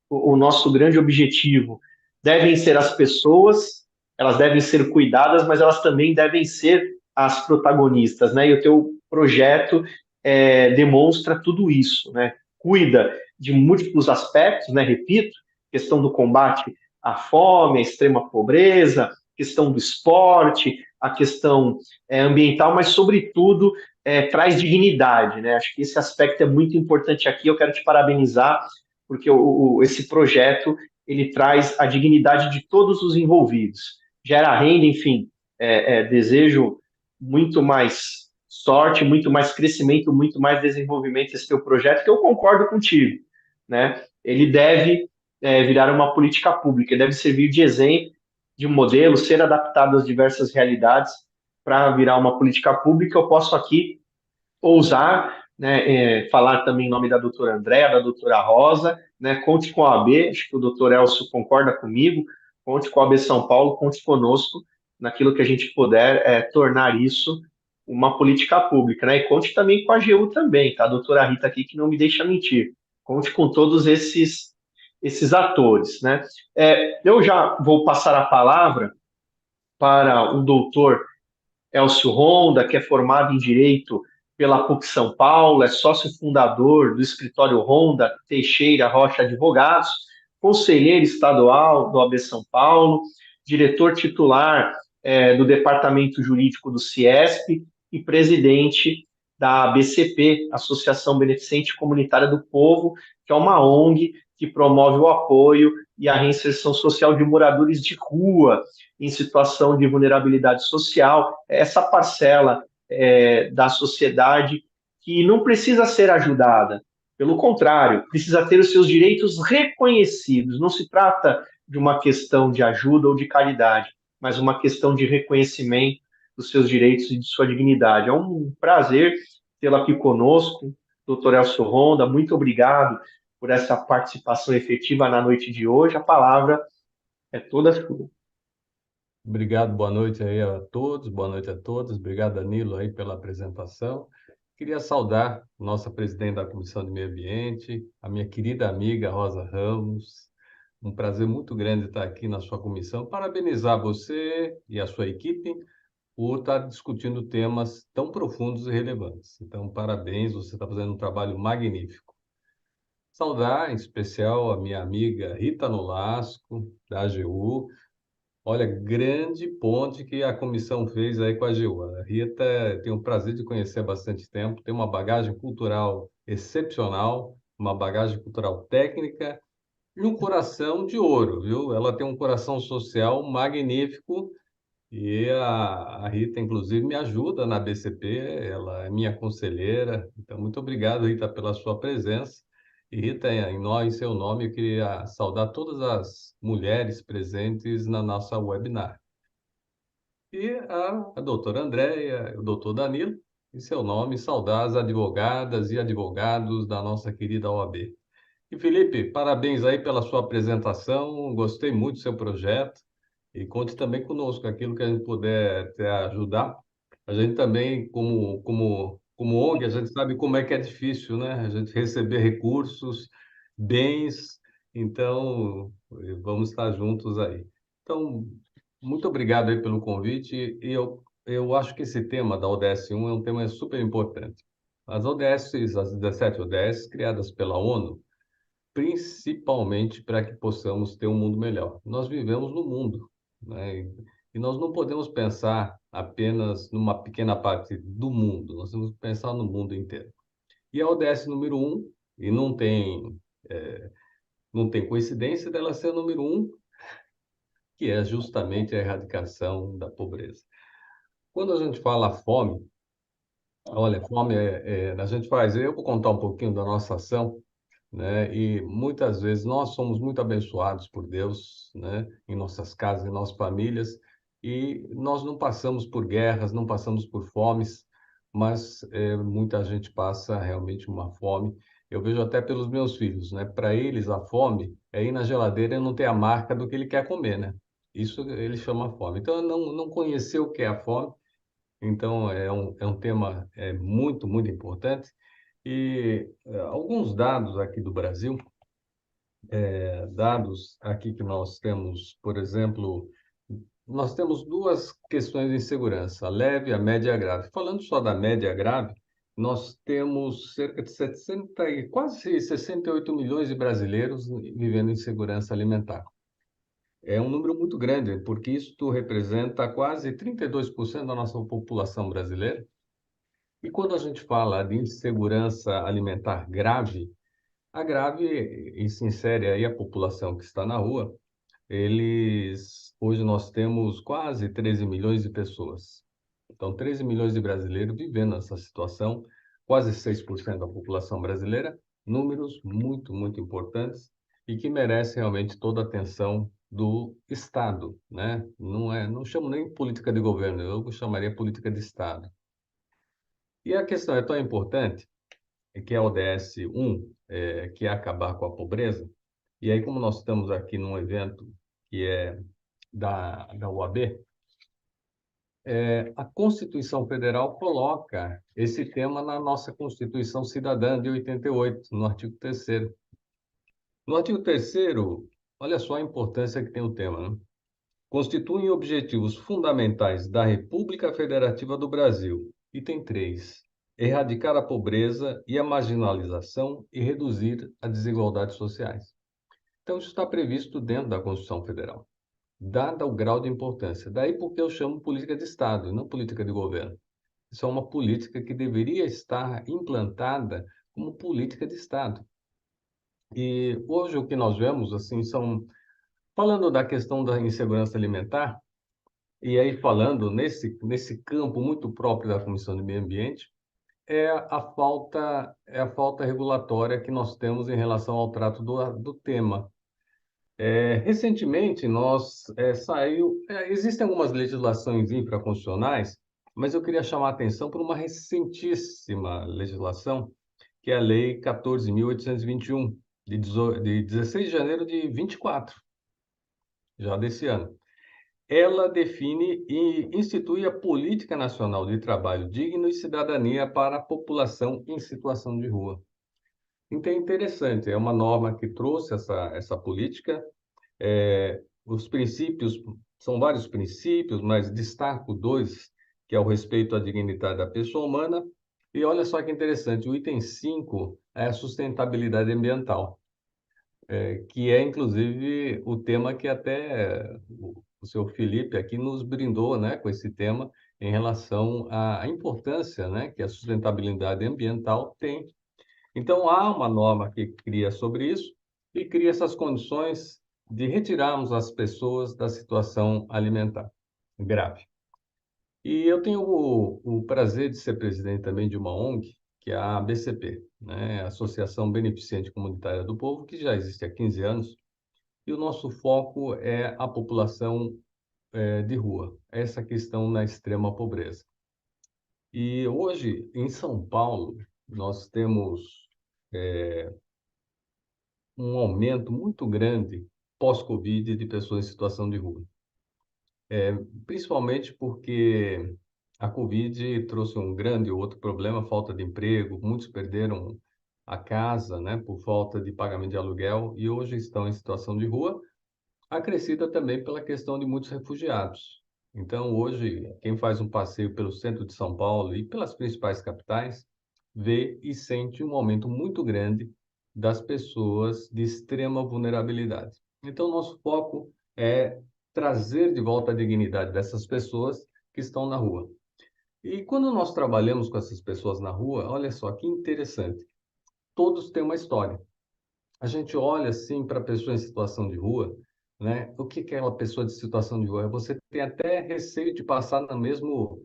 o nosso grande objetivo devem ser as pessoas, elas devem ser cuidadas, mas elas também devem ser as protagonistas, né? E o teu projeto demonstra tudo isso, né? Cuida de múltiplos aspectos, né? Repito, questão do combate à fome, à extrema pobreza, questão do esporte, a questão ambiental, mas, sobretudo, traz dignidade, né? Acho que esse aspecto é muito importante aqui. Eu quero te parabenizar, porque esse projeto ele traz a dignidade de todos os envolvidos. Gera renda, enfim, desejo muito mais sorte, muito mais crescimento, muito mais desenvolvimento esse teu projeto, que eu concordo contigo, né? Ele deve virar uma política pública, deve servir de exemplo, de modelo, ser adaptado às diversas realidades para virar uma política pública. Eu posso aqui ousar, né, falar também em nome da doutora Andréa, da doutora Rosa, né, conte com a AB, acho que o doutor Elcio concorda comigo, conte com a AB São Paulo, conte conosco naquilo que a gente puder tornar isso uma política pública, né, e conte também com a AGU também, tá, a doutora Rita aqui que não me deixa mentir, conte com todos esses atores, né. Eu já vou passar a palavra para o doutor Elcio Honda, que é formado em Direito pela PUC São Paulo, é sócio fundador do escritório Honda Teixeira Rocha Advogados, conselheiro estadual do AB São Paulo, diretor titular do Departamento Jurídico do CIESP e presidente da ABCP, Associação Beneficente Comunitária do Povo, que é uma ONG que promove o apoio e a reinserção social de moradores de rua em situação de vulnerabilidade social, essa parcela da sociedade que não precisa ser ajudada, pelo contrário, precisa ter os seus direitos reconhecidos. Não se trata de uma questão de ajuda ou de caridade, mas uma questão de reconhecimento dos seus direitos e de sua dignidade. É um prazer tê-la aqui conosco, doutor Elcio Honda, muito obrigado por essa participação efetiva na noite de hoje. A palavra é toda sua. Obrigado, boa noite aí a todos, boa noite a todas. Obrigado, Danilo, aí pela apresentação. Queria saudar nossa presidente da Comissão de Meio Ambiente, a minha querida amiga Rosa Ramos. Um prazer muito grande estar aqui na sua comissão. Parabenizar você e a sua equipe por estar discutindo temas tão profundos e relevantes. Então, parabéns, você está fazendo um trabalho magnífico. Saudar, em especial, a minha amiga Rita Nolasco, da AGU. Olha, grande ponte que a comissão fez aí com a AGU. A Rita tem o prazer de conhecer há bastante tempo, tem uma bagagem cultural excepcional, uma bagagem cultural técnica e um coração de ouro, viu? Ela tem um coração social magnífico e a Rita, inclusive, me ajuda na BCP, ela é minha conselheira. Então, muito obrigado, Rita, pela sua presença. E, Rita, em seu nome, eu queria saudar todas as mulheres presentes na nossa webinar. E a doutora Andréia, o doutor Danilo, em seu nome, saudar as advogadas e advogados da nossa querida OAB. E, Felipe, parabéns aí pela sua apresentação, gostei muito do seu projeto. E conte também conosco, aquilo que a gente puder te ajudar. A gente também, como ONG, a gente sabe como é que é difícil, né? A gente receber recursos, bens, então vamos estar juntos aí. Então, muito obrigado aí pelo convite. E eu acho que esse tema da ODS 1 é um tema super importante. As ODS, as 17 ODS, criadas pela ONU, principalmente para que possamos ter um mundo melhor. Nós vivemos no mundo, né? E nós não podemos pensar apenas numa pequena parte do mundo, nós temos que pensar no mundo inteiro. E a ODS número 1, e não tem coincidência dela ser a número 1, que é justamente a erradicação da pobreza. Quando a gente fala fome, olha, fome a gente faz, eu vou contar um pouquinho da nossa ação, né? E muitas vezes nós somos muito abençoados por Deus, né? Em nossas casas, em nossas famílias, e nós não passamos por guerras, não passamos por fomes, mas muita gente passa realmente uma fome. Eu vejo até pelos meus filhos, né? Para eles a fome é ir na geladeira e não ter a marca do que ele quer comer, né? Isso ele chama fome. Então, não conhecer o que é a fome, então é um tema muito, muito importante. E alguns dados aqui do Brasil, dados aqui que nós temos, por exemplo, nós temos duas questões de insegurança, a leve, a média e a grave. Falando só da média grave, nós temos cerca de 70, quase 68 milhões de brasileiros vivendo em insegurança alimentar. É um número muito grande, porque isso representa quase 32% da nossa população brasileira. E quando a gente fala de insegurança alimentar grave, a grave e se insere aí a população que está na rua. Hoje nós temos quase 13 milhões de pessoas. Então, 13 milhões de brasileiros vivendo nessa situação, quase 6% da população brasileira, números muito, muito importantes e que merecem realmente toda a atenção do Estado, né? Não chamo nem política de governo, eu chamaria política de Estado. E a questão é tão importante que é a ODS 1, que é acabar com a pobreza. E aí, como nós estamos aqui num evento que é da UAB, a Constituição Federal coloca esse tema na nossa Constituição Cidadã de 88, no artigo 3º. No artigo 3º, olha só a importância que tem o tema, né? Constituem objetivos fundamentais da República Federativa do Brasil. Item 3. Erradicar a pobreza e a marginalização e reduzir as desigualdades sociais. Então, isso está previsto dentro da Constituição Federal, dado o grau de importância. Daí porque eu chamo política de Estado, e não política de governo. Isso é uma política que deveria estar implantada como política de Estado. E hoje o que nós vemos, assim, falando da questão da insegurança alimentar, e aí falando nesse campo muito próprio da Comissão de Meio Ambiente, é a falta regulatória que nós temos em relação ao trato do tema. Recentemente, existem algumas legislações infraconstitucionais, mas eu queria chamar a atenção para uma recentíssima legislação, que é a Lei 14.821, de 16 de janeiro de 24, já desse ano. Ela define e institui a Política Nacional de Trabalho Digno e Cidadania para a população em situação de rua. Então é interessante, é uma norma que trouxe essa política. Os princípios, são vários princípios, mas destaco dois, que é o respeito à dignidade da pessoa humana. E olha só que interessante, o item 5 é a sustentabilidade ambiental, que é, inclusive, o tema que até o seu Felipe aqui nos brindou, né, com esse tema em relação à importância, né, que a sustentabilidade ambiental tem. Então, há uma norma que cria sobre isso e cria essas condições de retirarmos as pessoas da situação alimentar grave. E eu tenho o prazer de ser presidente também de uma ONG, que é a ABCP, né? Associação Beneficente Comunitária do Povo, que já existe há 15 anos, e o nosso foco é a população de rua, essa questão na extrema pobreza. E hoje, em São Paulo, nós temos um aumento muito grande pós-Covid de pessoas em situação de rua. Principalmente porque a Covid trouxe um grande outro problema, falta de emprego, muitos perderam a casa, né, por falta de pagamento de aluguel e hoje estão em situação de rua. acrescida também pela questão de muitos refugiados. Então, hoje, quem faz um passeio pelo centro de São Paulo e pelas principais capitais, vê e sente um aumento muito grande das pessoas de extrema vulnerabilidade. Então, nosso foco é trazer de volta a dignidade dessas pessoas que estão na rua. E quando nós trabalhamos com essas pessoas na rua, olha só que interessante, todos têm uma história. A gente olha assim para a pessoa em situação de rua, né? O que que é uma pessoa de situação de rua? Você tem até receio de passar do mesmo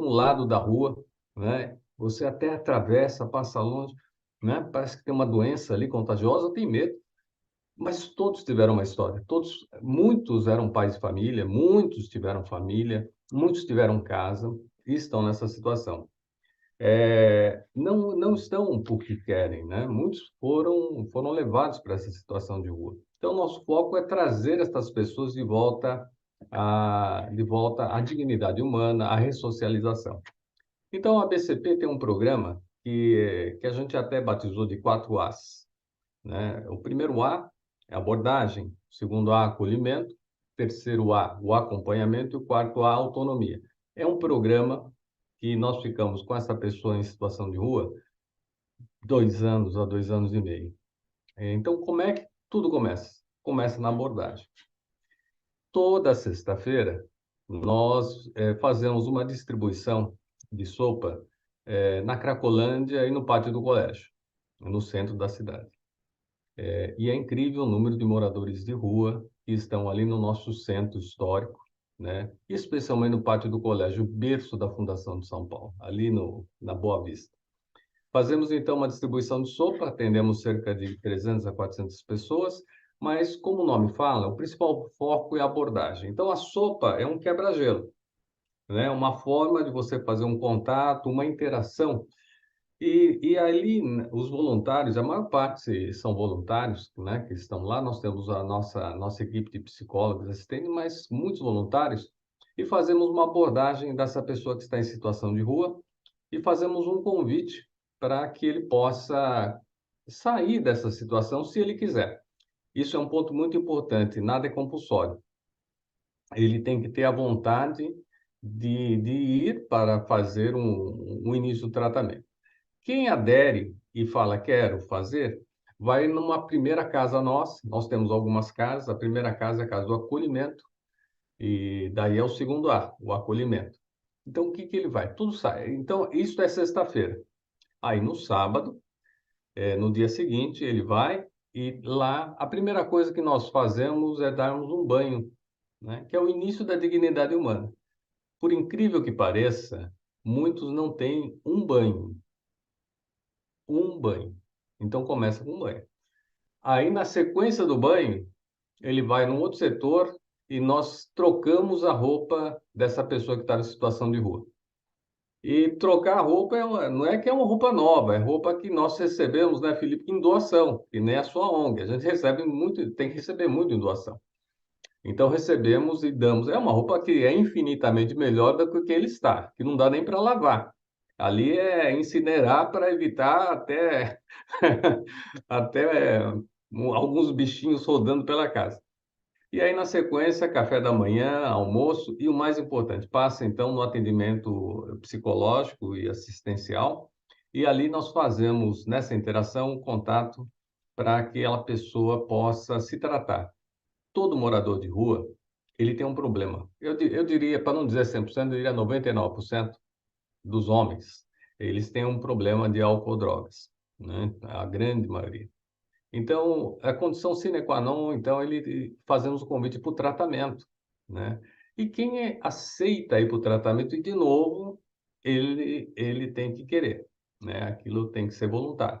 lado da rua, né? Você até atravessa, passa longe, né? Parece que tem uma doença ali contagiosa, tem medo. Mas todos tiveram uma história. Todos, muitos eram pais de família, muitos tiveram família, muitos tiveram casa e estão nessa situação. Não estão porque querem, né? Muitos foram levados para essa situação de rua. Então, nosso foco é trazer essas pessoas de volta à dignidade humana, à ressocialização. Então, a BCP tem um programa que a gente até batizou de 4 As, né? O primeiro A é abordagem, o segundo A, acolhimento, o terceiro A, o acompanhamento e o quarto A, autonomia. É um programa que nós ficamos com essa pessoa em situação de rua 2 anos a 2 anos e meio. Então, como é que tudo começa? Começa na abordagem. Toda sexta-feira, nós fazemos uma distribuição de sopa na Cracolândia e no pátio do colégio, no centro da cidade. E é incrível o número de moradores de rua que estão ali no nosso centro histórico, né? Especialmente no pátio do colégio, berço da Fundação de São Paulo, ali na Boa Vista. Fazemos, então, uma distribuição de sopa, atendemos cerca de 300 a 400 pessoas, mas, como o nome fala, o principal foco é a abordagem. Então, a sopa é um quebra-gelo, né? Uma forma de você fazer um contato, uma interação. E ali, os voluntários, a maior parte são voluntários, né, que estão lá. Nós temos a nossa equipe de psicólogos, assistentes, mas muitos voluntários, e fazemos uma abordagem dessa pessoa que está em situação de rua e fazemos um convite para que ele possa sair dessa situação se ele quiser. Isso é um ponto muito importante, nada é compulsório. Ele tem que ter a vontade de ir para fazer um início do tratamento. Quem adere e fala, quero fazer, vai numa primeira casa nossa. Nós temos algumas casas. A primeira casa é a casa do acolhimento, e daí é o segundo A, o acolhimento. Então, o que que ele vai? Tudo sai. Então, isso é sexta-feira. Aí, no sábado, no dia seguinte, ele vai e lá, a primeira coisa que nós fazemos é darmos um banho, né? Que é o início da dignidade humana. Por incrível que pareça, muitos não têm um banho. Um banho. Então começa com um banho. Aí na sequência do banho, ele vai num outro setor e nós trocamos a roupa dessa pessoa que está em situação de rua. E trocar a roupa não é que é uma roupa nova, é roupa que nós recebemos, né, Felipe, em doação, e nem a sua ONG. A gente recebe muito, tem que receber muito em doação. Então recebemos e damos. É uma roupa que é infinitamente melhor do que o que ele está, que não dá nem para lavar. Ali é incinerar para evitar até alguns bichinhos rodando pela casa. E aí, na sequência, café da manhã, almoço e o mais importante, passa então no atendimento psicológico e assistencial. E ali nós fazemos, nessa interação, um contato para que aquela pessoa possa se tratar. Todo morador de rua, ele tem um problema. Eu diria, para não dizer 100%, eu diria 99% dos homens, eles têm um problema de álcool ou drogas, né? A grande maioria. Então, a condição sine qua non, então, ele fazemos o convite para o tratamento, né? E quem aceita ir para o tratamento, e de novo, ele tem que querer, né? Aquilo tem que ser voluntário.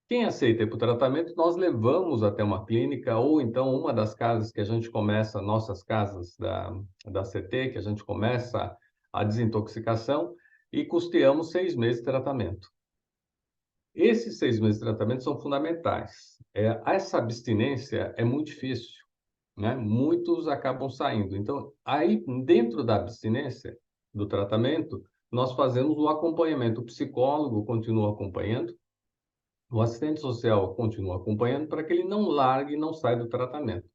Quem aceita ir para o tratamento, nós levamos até uma clínica, ou então uma das casas que a gente começa, nossas casas da CT, que a gente começa a desintoxicação, e custeamos 6 meses de tratamento. Esses 6 meses de tratamento são fundamentais. Essa abstinência é muito difícil, né? Muitos acabam saindo. Então, aí, dentro da abstinência, do tratamento, nós fazemos o acompanhamento. O psicólogo continua acompanhando, o assistente social continua acompanhando para que ele não largue e não saia do tratamento.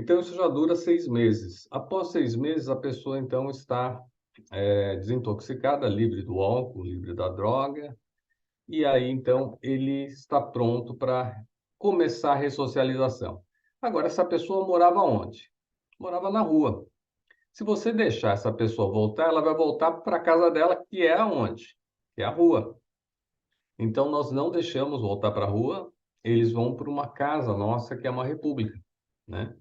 Então, isso já dura 6 meses. Após 6 meses, a pessoa, então, está desintoxicada, livre do álcool, livre da droga, e aí, então, ele está pronto para começar a ressocialização. Agora, essa pessoa morava onde? Morava na rua. Se você deixar essa pessoa voltar, ela vai voltar para a casa dela, que é aonde? Que é a rua. Então, nós não deixamos voltar para a rua, eles vão para uma casa nossa, que é uma república, né?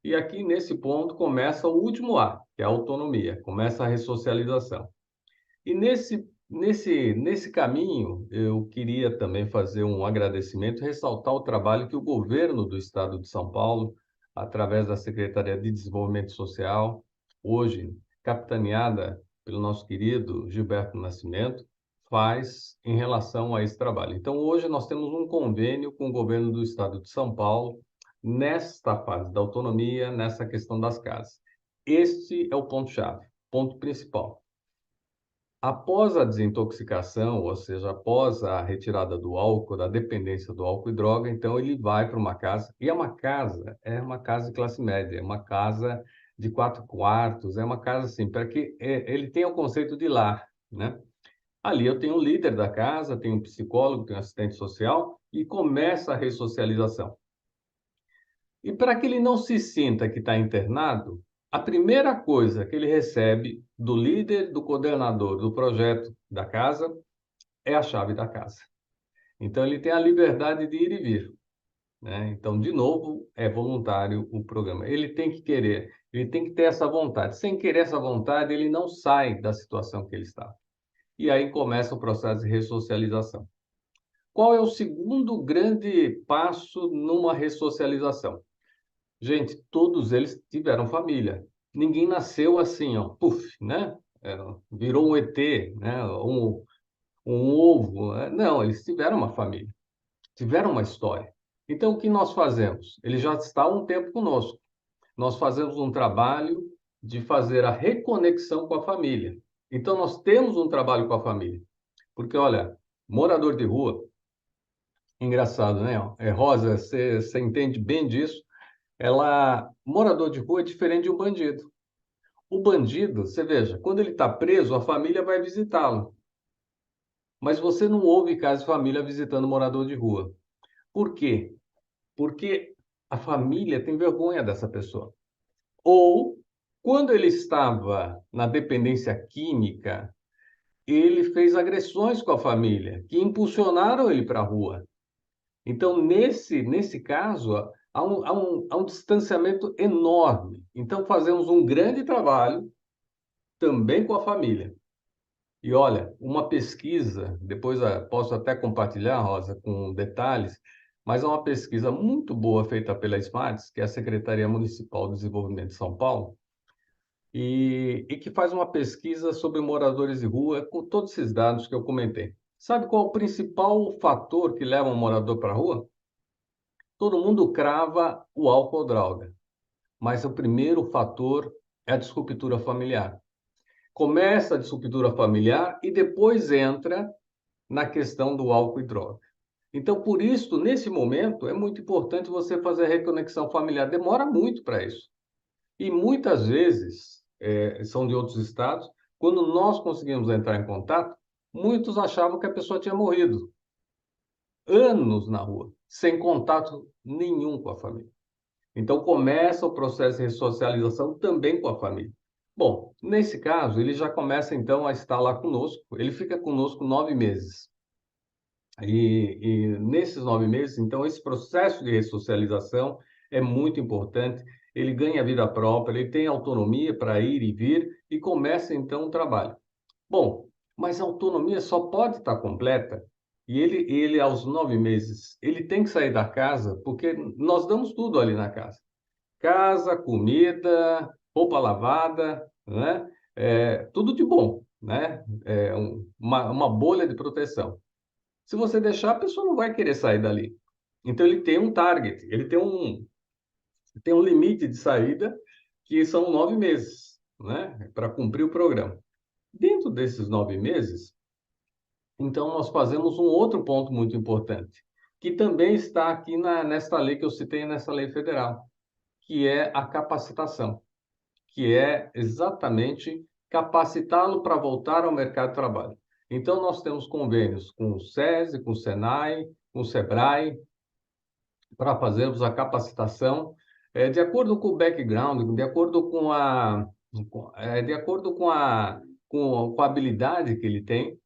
E aqui, nesse ponto, começa o último A, que é a autonomia, começa a ressocialização. E nesse caminho, eu queria também fazer um agradecimento, ressaltar o trabalho que o governo do Estado de São Paulo, através da Secretaria de Desenvolvimento Social, hoje capitaneada pelo nosso querido Gilberto Nascimento, faz em relação a esse trabalho. Então, hoje nós temos um convênio com o governo do Estado de São Paulo, nesta fase da autonomia, nessa questão das casas. Este é o ponto-chave, ponto principal. Após a desintoxicação, ou seja, após a retirada do álcool, da dependência do álcool e droga, então ele vai para uma casa, e é uma casa de classe média, é uma casa de 4 quartos, é uma casa assim, para que ele tenha o conceito de lar, né? Ali eu tenho o líder da casa, tenho um psicólogo, tenho um assistente social, e começa a ressocialização. E para que ele não se sinta que está internado, a primeira coisa que ele recebe do líder, do coordenador do projeto da casa, é a chave da casa. Então, ele tem a liberdade de ir e vir, né? Então, de novo, é voluntário o programa. Ele tem que querer, ele tem que ter essa vontade. Sem querer essa vontade, ele não sai da situação que ele está. E aí começa o processo de ressocialização. Qual é o segundo grande passo numa ressocialização? Gente, todos eles tiveram família. Ninguém nasceu assim, ó, puf, né? Virou um ET, né? Um ovo, né? Não, eles tiveram uma família, tiveram uma história. Então, o que nós fazemos? Ele já está há um tempo conosco. Nós fazemos um trabalho de fazer a reconexão com a família. Então, nós temos um trabalho com a família. Porque, olha, morador de rua, engraçado, né? Rosa, você entende bem disso. Morador de rua é diferente de um bandido. O bandido, você veja, quando ele está preso, a família vai visitá-lo. Mas você não ouve caso de família visitando morador de rua. Por quê? Porque a família tem vergonha dessa pessoa. Ou, quando ele estava na dependência química, ele fez agressões com a família, que impulsionaram ele para a rua. Então, nesse caso, há um distanciamento enorme. Então, fazemos um grande trabalho também com a família. E olha, uma pesquisa, depois posso até compartilhar, Rosa, com detalhes, mas é uma pesquisa muito boa feita pela SMARTS, que é a Secretaria Municipal de Desenvolvimento de São Paulo, e que faz uma pesquisa sobre moradores de rua com todos esses dados que eu comentei. Sabe qual é o principal fator que leva um morador para a rua? Todo mundo crava o álcool ou droga, mas o primeiro fator é a disruptura familiar. Começa a disruptura familiar e depois entra na questão do álcool e droga. Então, por isso, nesse momento, é muito importante você fazer a reconexão familiar. Demora muito para isso. E muitas vezes, são de outros estados, quando nós conseguimos entrar em contato, muitos achavam que a pessoa tinha morrido. Anos na rua, sem contato nenhum com a família. Então, começa o processo de ressocialização também com a família. Bom, nesse caso, ele já começa, então, a estar lá conosco. Ele fica conosco 9 meses. E nesses 9 meses, então, esse processo de ressocialização é muito importante. Ele ganha vida própria, ele tem autonomia para ir e vir e começa, então, o trabalho. Bom, mas a autonomia só pode estar completa e ele aos 9 meses, ele tem que sair da casa, porque nós damos tudo ali na casa. Casa, comida, roupa lavada, né? Tudo de bom, né? Uma bolha de proteção. Se você deixar, a pessoa não vai querer sair dali. Então, ele tem um target, ele tem um limite de saída, que são 9 meses, né? Para cumprir o programa. Dentro desses 9 meses, então, nós fazemos um outro ponto muito importante, que também está aqui nesta lei que eu citei, nessa lei federal. que é a capacitação, que é exatamente capacitá-lo para voltar ao mercado de trabalho. Então, nós temos convênios com o SESI, com o SENAI, com o SEBRAE, para fazermos a capacitação de acordo com o background, de acordo com de acordo com a habilidade que ele tem,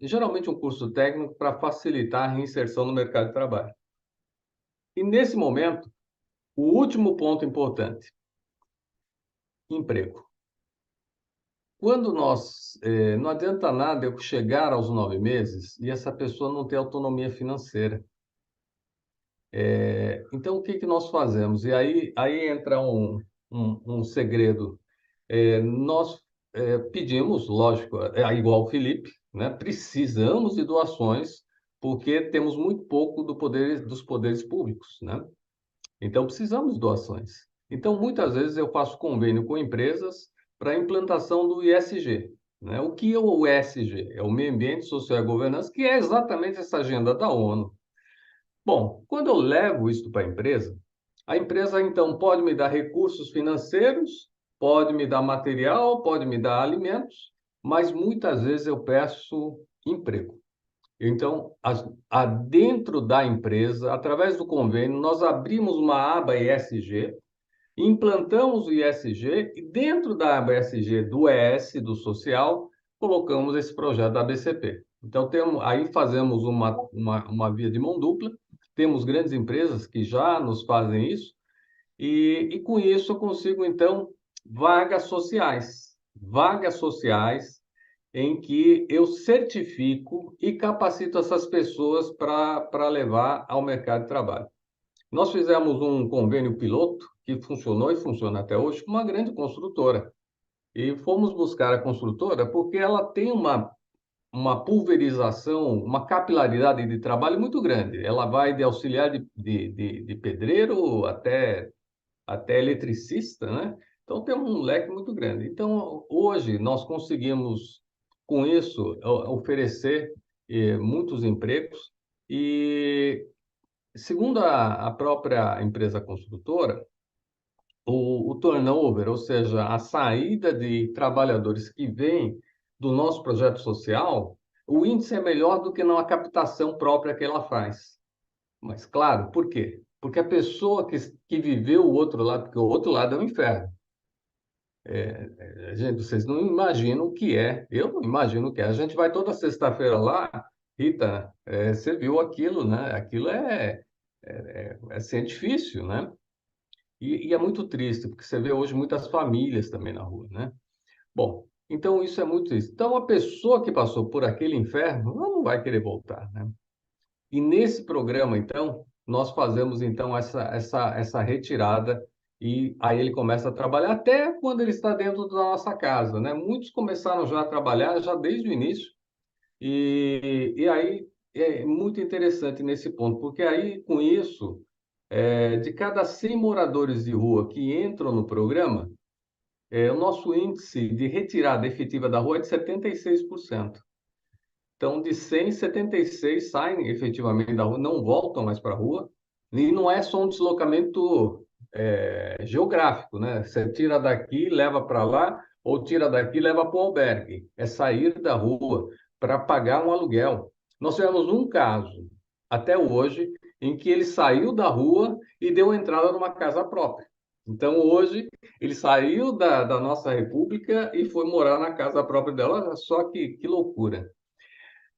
geralmente um curso técnico para facilitar a reinserção no mercado de trabalho. E nesse momento, o último ponto importante, emprego. Quando não adianta nada eu chegar aos 9 meses e essa pessoa não ter autonomia financeira. Então, o que nós fazemos? E aí entra um segredo. Nós pedimos, lógico, igual o Felipe, né? Precisamos de doações, porque temos muito pouco dos poderes públicos, né? Então, precisamos de doações. Então, muitas vezes eu faço convênio com empresas para a implantação do ISG, né? O que é o ESG? É o Meio Ambiente, Social e Governança, que é exatamente essa agenda da ONU. Bom, quando eu levo isso para a empresa então pode me dar recursos financeiros, pode me dar material, pode me dar alimentos, mas muitas vezes eu peço emprego. Então, dentro da empresa, através do convênio, nós abrimos uma aba ESG, implantamos o ISG e dentro da aba ESG do ES, do social, colocamos esse projeto da ABCP. Então, aí fazemos uma via de mão dupla, temos grandes empresas que já nos fazem isso, e com isso eu consigo, então, vagas sociais em que eu certifico e capacito essas pessoas para levar ao mercado de trabalho. Nós fizemos um convênio piloto que funcionou e funciona até hoje com uma grande construtora. E fomos buscar a construtora porque ela tem uma pulverização, uma capilaridade de trabalho muito grande. Ela vai de auxiliar de pedreiro até eletricista, né? Então, tem um leque muito grande. Então, hoje, nós conseguimos, com isso, oferecer muitos empregos e, segundo a própria empresa construtora, o turnover, ou seja, a saída de trabalhadores que vêm do nosso projeto social, o índice é melhor do que na captação própria que ela faz. Mas, claro, por quê? Porque a pessoa que viveu o outro lado, porque o outro lado é o inferno. Gente, vocês não imaginam o que é. Eu não imagino o que é. A gente vai toda sexta-feira lá, Rita, você viu aquilo, né? Aquilo é assim, é difícil, né? E é muito triste, porque você vê hoje muitas famílias também na rua, né? Bom, então isso é muito triste. Então, a pessoa que passou por aquele inferno, ela não vai querer voltar, né? E nesse programa, então, nós fazemos então essa retirada e aí ele começa a trabalhar até quando ele está dentro da nossa casa, né? Muitos começaram já a trabalhar já desde o início e aí é muito interessante nesse ponto, porque aí com isso, de cada 100 moradores de rua que entram no programa, o nosso índice de retirada efetiva da rua é de 76%. Então, de 100, 76 saem efetivamente da rua, não voltam mais para a rua. E não é só um deslocamento geográfico, né? Você tira daqui, leva para lá, ou tira daqui, leva para o albergue. É sair da rua para pagar um aluguel. Nós tivemos um caso, até hoje, em que ele saiu da rua e deu entrada numa casa própria. Então, hoje, ele saiu da nossa república e foi morar na casa própria dela. Olha só que loucura.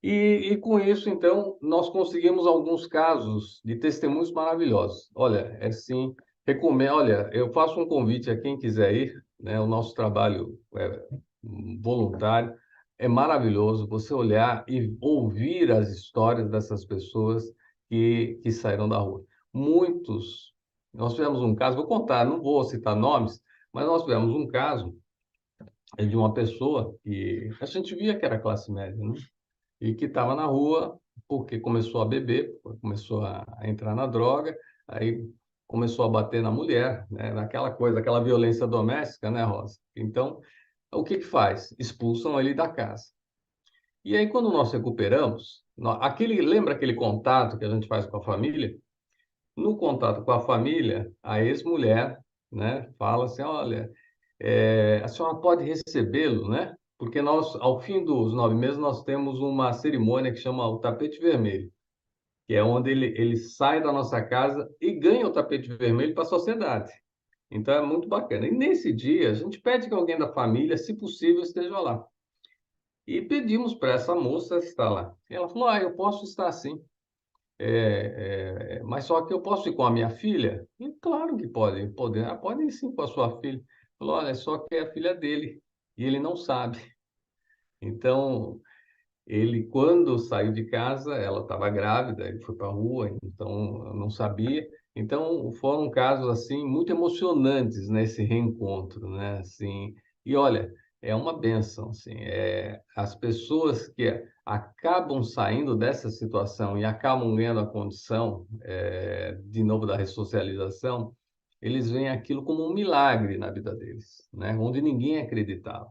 E com isso, então, nós conseguimos alguns casos de testemunhos maravilhosos. Olha, assim, recomendo, olha, eu faço um convite a quem quiser ir, né? O nosso trabalho voluntário é maravilhoso, você olhar e ouvir as histórias dessas pessoas que saíram da rua. Muitos, nós tivemos um caso, vou contar, não vou citar nomes, mas nós tivemos um caso de uma pessoa que a gente via que era classe média, né? E que estava na rua porque começou a beber, começou a entrar na droga, aí começou a bater na mulher, né? Naquela coisa, aquela violência doméstica, né, Rosa? Então, o que faz? Expulsam ele da casa. E aí, quando nós recuperamos, lembra aquele contato que a gente faz com a família? No contato com a família, a ex-mulher, né, fala assim, olha, a senhora pode recebê-lo, né? Porque nós, ao fim dos 9 meses, nós temos uma cerimônia que chama o tapete vermelho, que é onde ele sai da nossa casa e ganha o tapete vermelho para a sociedade. Então é muito bacana. E nesse dia, a gente pede que alguém da família, se possível, esteja lá. E pedimos para essa moça estar lá. E ela falou: eu posso estar sim. Mas só que eu posso ir com a minha filha? E claro que pode, pode ir sim com a sua filha. Falou: olha, só que é a filha dele e ele não sabe. Então, ele, quando saiu de casa, ela estava grávida, ele foi para a rua, então eu não sabia. Então, foram casos assim muito emocionantes nesse reencontro, né? Assim, e olha, é uma bênção, assim, as pessoas que acabam saindo dessa situação e acabam ganhando a condição, de novo, da ressocialização, eles veem aquilo como um milagre na vida deles, né? Onde ninguém acreditava.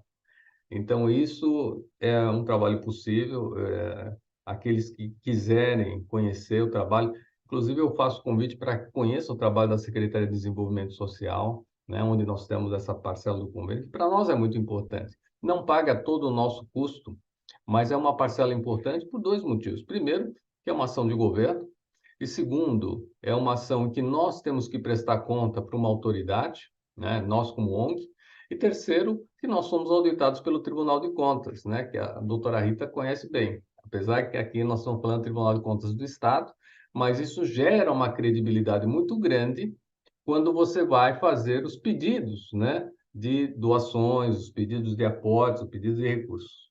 Então, isso é um trabalho possível. Aqueles que quiserem conhecer o trabalho, inclusive eu faço convite para que conheçam o trabalho da Secretaria de Desenvolvimento Social, né, onde nós temos essa parcela do convênio, que para nós é muito importante. Não paga todo o nosso custo, mas é uma parcela importante por dois motivos. Primeiro, que é uma ação de governo, e segundo, é uma ação que nós temos que prestar conta para uma autoridade, né, nós como ONG. E terceiro, que nós somos auditados pelo Tribunal de Contas, né, que a doutora Rita conhece bem. Apesar que aqui nós estamos falando do Tribunal de Contas do Estado, mas isso gera uma credibilidade muito grande quando você vai fazer os pedidos, né, de doações, os pedidos de aportes, os pedidos de recursos.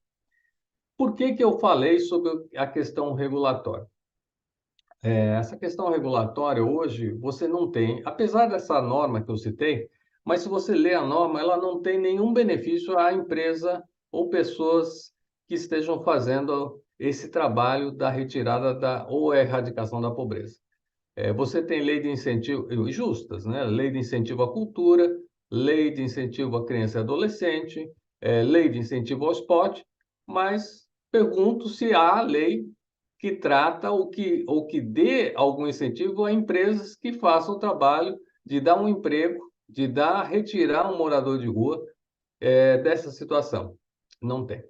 Por que que eu falei sobre a questão regulatória? Essa questão regulatória hoje você não tem, apesar dessa norma que eu citei, mas se você lê a norma, ela não tem nenhum benefício à empresa ou pessoas que estejam fazendo esse trabalho da retirada ou erradicação da pobreza. Você tem lei de incentivo, justas, né? Lei de incentivo à cultura, lei de incentivo à criança e adolescente, lei de incentivo ao esporte, mas pergunto se há lei que trata ou que dê algum incentivo a empresas que façam o trabalho de dar um emprego, de retirar um morador de rua dessa situação. Não tem.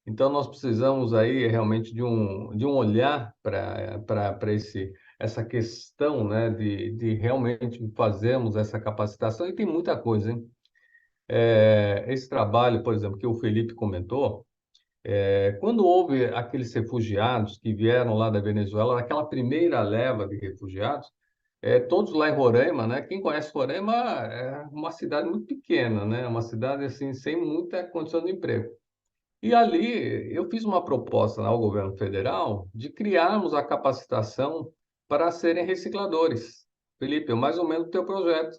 Então, nós precisamos aí realmente de um olhar para essa questão, né, de realmente fazermos essa capacitação, e tem muita coisa, hein? Esse trabalho, por exemplo, que o Felipe comentou, quando houve aqueles refugiados que vieram lá da Venezuela, aquela primeira leva de refugiados, todos lá em Roraima, né? Quem conhece Roraima é uma cidade muito pequena, né? Uma cidade assim sem muita condição de emprego. E ali eu fiz uma proposta ao governo federal de criarmos a capacitação para serem recicladores. Felipe, é mais ou menos o teu projeto,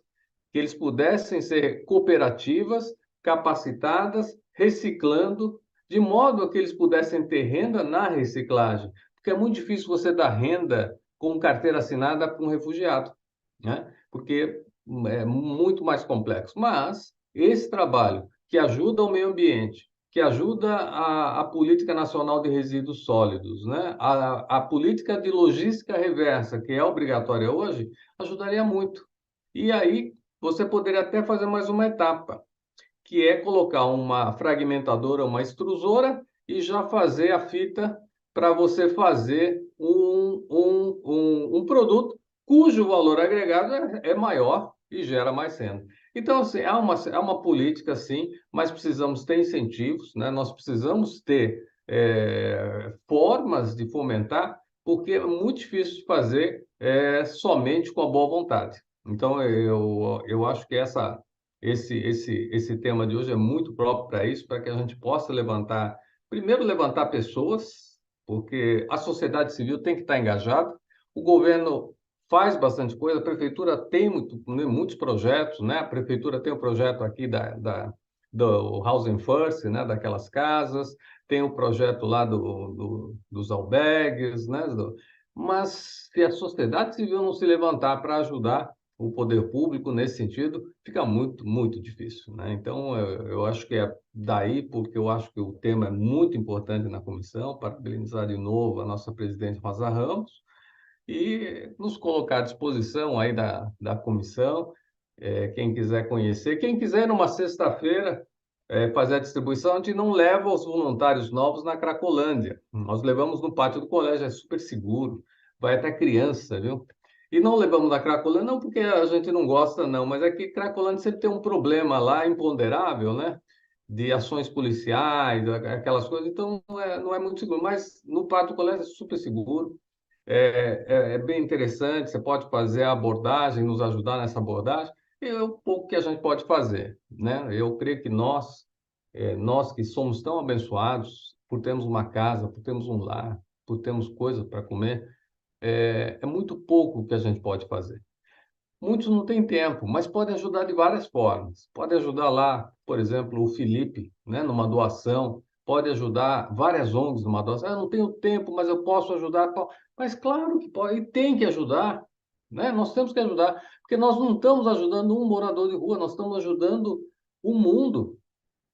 que eles pudessem ser cooperativas capacitadas, reciclando, de modo que eles pudessem ter renda na reciclagem, porque é muito difícil você dar renda com carteira assinada para um refugiado, né? Porque é muito mais complexo. Mas esse trabalho que ajuda o meio ambiente, que ajuda a política nacional de resíduos sólidos, né? A política de logística reversa, que é obrigatória hoje, ajudaria muito. E aí você poderia até fazer mais uma etapa, que é colocar uma fragmentadora, uma extrusora, e já fazer a fita para você fazer um produto cujo valor agregado é maior e gera mais renda. Então, assim, há uma política, sim, mas precisamos ter incentivos, né? Nós precisamos ter formas de fomentar, porque é muito difícil de fazer somente com a boa vontade. Então, eu acho que esse tema de hoje é muito próprio para isso, para que a gente possa levantar pessoas, porque a sociedade civil tem que estar engajada, o governo faz bastante coisa, a prefeitura tem muitos projetos, né? A prefeitura tem o projeto aqui do Housing First, né? Daquelas casas, tem o projeto lá dos albergues, né? Mas se a sociedade civil não se levantar para ajudar o poder público nesse sentido, fica muito, muito difícil, né? Então, eu acho que é daí, porque eu acho que o tema é muito importante na comissão. Parabenizar de novo a nossa presidente Rosa Ramos, e nos colocar à disposição aí da comissão, quem quiser conhecer, quem quiser numa sexta-feira fazer a distribuição, a gente não leva os voluntários novos na Cracolândia, nós levamos no pátio do colégio, é super seguro, vai até criança, viu? E não levamos na Cracolândia, não porque a gente não gosta, não, mas é que Cracolândia sempre tem um problema lá imponderável, né? De ações policiais, aquelas coisas, então não é muito seguro, mas no pátio do colégio é super seguro, é bem interessante, você pode fazer a abordagem, nos ajudar nessa abordagem, e é um pouco que a gente pode fazer, né? Eu creio que nós que somos tão abençoados por termos uma casa, por termos um lar, por termos coisas para comer, é muito pouco que a gente pode fazer. Muitos não têm tempo, mas podem ajudar de várias formas. Pode ajudar lá, por exemplo, o Felipe, né, numa doação. Pode ajudar várias ONGs numa doação. Eu não tenho tempo, mas eu posso ajudar. Mas claro que pode, e tem que ajudar, né? Nós temos que ajudar, porque nós não estamos ajudando um morador de rua, nós estamos ajudando o mundo,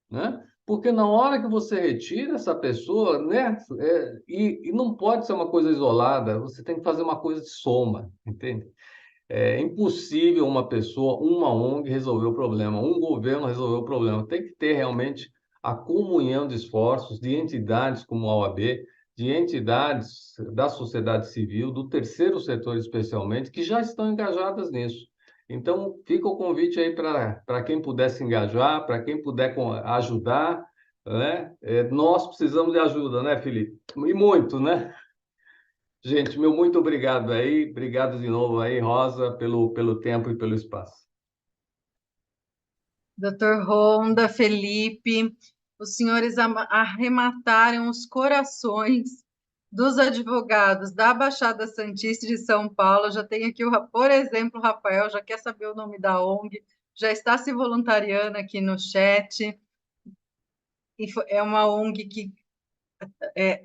né? Porque na hora que você retira essa pessoa, né, e não pode ser uma coisa isolada, você tem que fazer uma coisa de soma, entende? É impossível uma pessoa, uma ONG resolver o problema, um governo resolver o problema. Tem que ter realmente a comunhão de esforços de entidades como a OAB, de entidades da sociedade civil, do terceiro setor especialmente, que já estão engajadas nisso. Então, fica o convite aí para quem puder se engajar, para quem puder ajudar, né? Nós precisamos de ajuda, né, Felipe? E muito, né? Gente, meu muito obrigado aí. Obrigado de novo aí, Rosa, pelo tempo e pelo espaço. Doutor Ronda, Felipe, os senhores arremataram os corações dos advogados da Baixada Santista de São Paulo. Já tem aqui, por exemplo, o Rafael, já quer saber o nome da ONG, já está se voluntariando aqui no chat. E é uma ONG que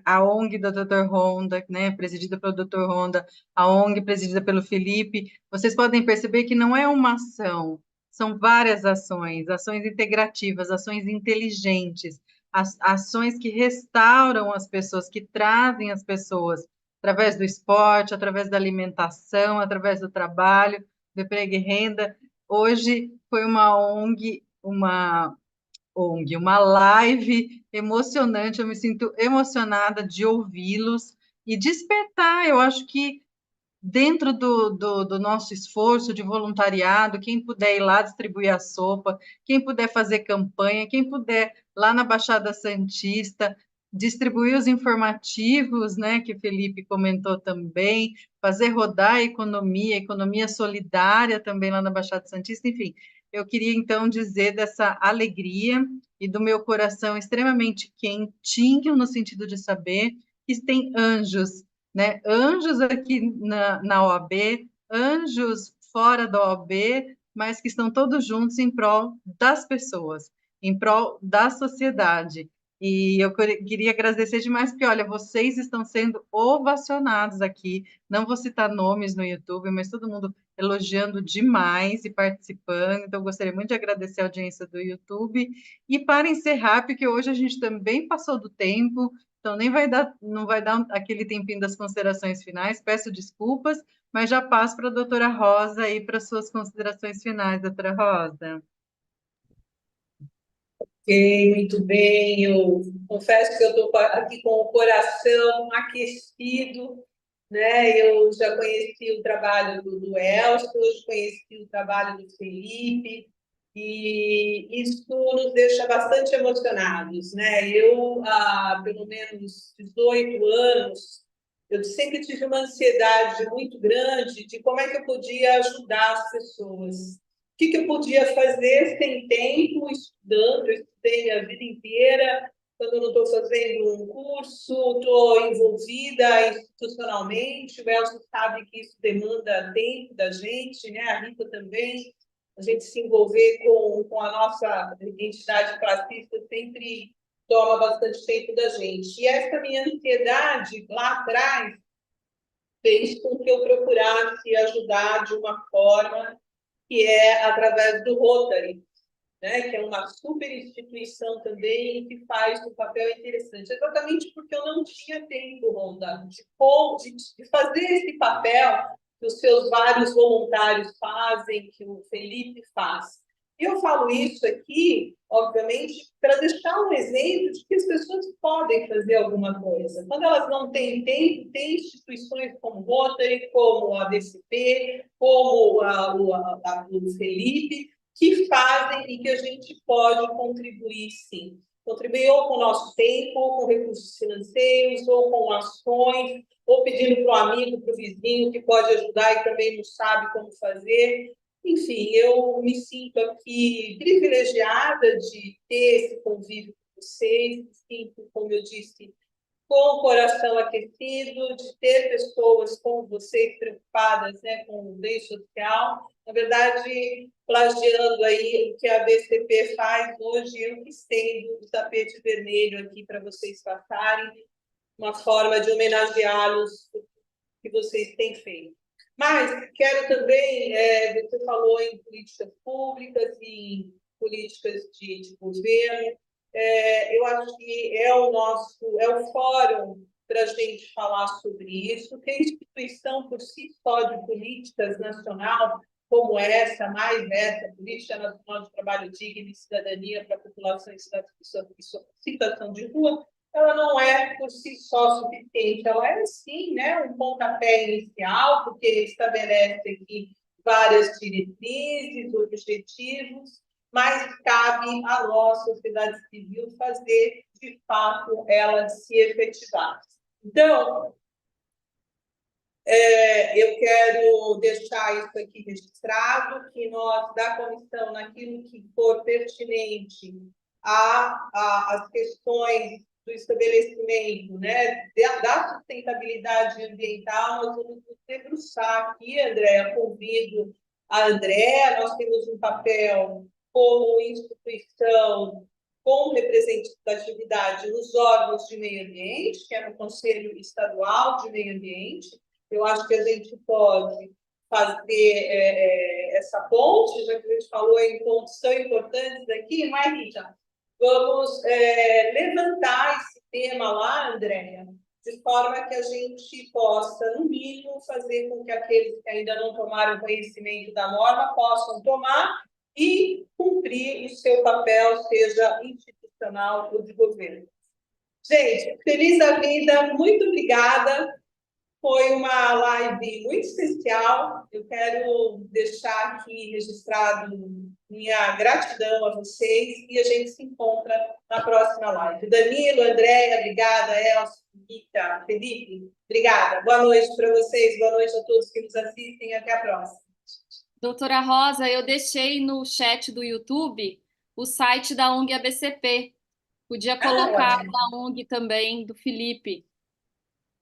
a ONG do Dr. Ronda, né, presidida pelo Dr. Ronda, a ONG presidida pelo Felipe, vocês podem perceber que não é uma ação, são várias ações, ações integrativas, ações inteligentes, ações que restauram as pessoas, que trazem as pessoas através do esporte, através da alimentação, através do trabalho, do emprego e renda. Hoje foi uma ONG, uma live emocionante, eu me sinto emocionada de ouvi-los e despertar. Eu acho que dentro do nosso esforço de voluntariado, quem puder ir lá distribuir a sopa, quem puder fazer campanha, quem puder lá na Baixada Santista distribuir os informativos, né, que o Felipe comentou também, fazer rodar a economia solidária também lá na Baixada Santista, enfim, eu queria então dizer dessa alegria e do meu coração extremamente quentinho no sentido de saber que tem anjos, né? Anjos aqui na OAB, anjos fora da OAB, mas que estão todos juntos em prol das pessoas, em prol da sociedade. E eu queria agradecer demais, porque, olha, vocês estão sendo ovacionados aqui, não vou citar nomes no YouTube, mas todo mundo elogiando demais e participando, então eu gostaria muito de agradecer a audiência do YouTube. E para encerrar, porque hoje a gente também passou do tempo, então não vai dar aquele tempinho das considerações finais, peço desculpas, mas já passo para a doutora Rosa aí para suas considerações finais, doutora Rosa. Ok, muito bem. Eu confesso que eu estou aqui com o coração aquecido, né? Eu já conheci o trabalho do Elcio, hoje conheci o trabalho do Felipe, e isso nos deixa bastante emocionados, né? Eu, há pelo menos 18 anos, eu sempre tive uma ansiedade muito grande de como é que eu podia ajudar as pessoas. O que eu podia fazer sem tempo, estudando? Eu estudei a vida inteira. Quando eu não estou fazendo um curso, estou envolvida institucionalmente. O Elcio sabe que isso demanda tempo da gente, né? A Rita também. A gente se envolver com a nossa identidade classista sempre toma bastante tempo da gente. E essa minha ansiedade lá atrás fez com que eu procurasse ajudar de uma forma que é através do Rotary. né, que é uma super instituição também que faz um papel interessante, exatamente porque eu não tinha tempo, Ronda, de fazer esse papel que os seus vários voluntários fazem, que o Felipe faz. E eu falo isso aqui, obviamente, para deixar um exemplo de que as pessoas podem fazer alguma coisa. Quando elas não têm tempo, tem instituições como o Rotary, como a DCP, como o Felipe, que fazem e que a gente pode contribuir, sim. Contribuir ou com o nosso tempo, ou com recursos financeiros, ou com ações, ou pedindo para o amigo, para o vizinho, que pode ajudar e também não sabe como fazer. Enfim, eu me sinto aqui privilegiada de ter esse convívio com vocês, me sinto, como eu disse, com o coração aquecido, de ter pessoas como vocês preocupadas, né, com o bem social. Na verdade, plagiando aí o que a BCP faz hoje, eu que estendo o tapete vermelho aqui para vocês passarem, uma forma de homenageá-los que vocês têm feito. Mas quero também, você falou em políticas públicas e em políticas de governo, eu acho que é o fórum para a gente falar sobre isso, que a instituição por si só de políticas nacional, como essa, mais essa, Política Nacional de Trabalho Digno e Cidadania para a População em Situação de Rua, ela não é por si só suficiente, ela é sim, né, um pontapé inicial, porque estabelece aqui várias diretrizes, objetivos, mas cabe à nossa sociedade civil fazer, de fato, ela se efetivar. Então, eu quero deixar isso aqui registrado, que nós, da comissão, naquilo que for pertinente às questões do estabelecimento, né, da sustentabilidade ambiental, nós vamos nos debruçar aqui, Andréa, convido a Andréa, nós temos um papel como instituição com representatividade nos órgãos de meio ambiente, que é no Conselho Estadual de Meio Ambiente. Eu acho que a gente pode fazer essa ponte, já que a gente falou em pontos tão importantes aqui, mas, Rita, vamos levantar esse tema lá, Andréia, de forma que a gente possa, no mínimo, fazer com que aqueles que ainda não tomaram conhecimento da norma possam tomar e cumprir o seu papel, seja institucional ou de governo. Gente, feliz da vida, muito obrigada. Foi uma live muito especial. Eu quero deixar aqui registrado minha gratidão a vocês e a gente se encontra na próxima live. Danilo, Andréia, obrigada. Elcio, Rita, Felipe, obrigada. Boa noite para vocês, boa noite a todos que nos assistem. Até a próxima. Doutora Rosa, eu deixei no chat do YouTube o site da ONG ABCP. Podia colocar da ONG também, do Felipe.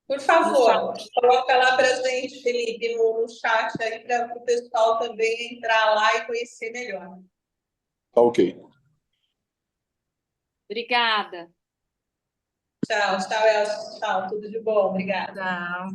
Por favor, coloca lá para a gente, Felipe, no chat aí, para o pessoal também entrar lá e conhecer melhor. Tá ok. Obrigada. Tchau, Elcio. Tchau, tudo de bom. Obrigada. Tchau.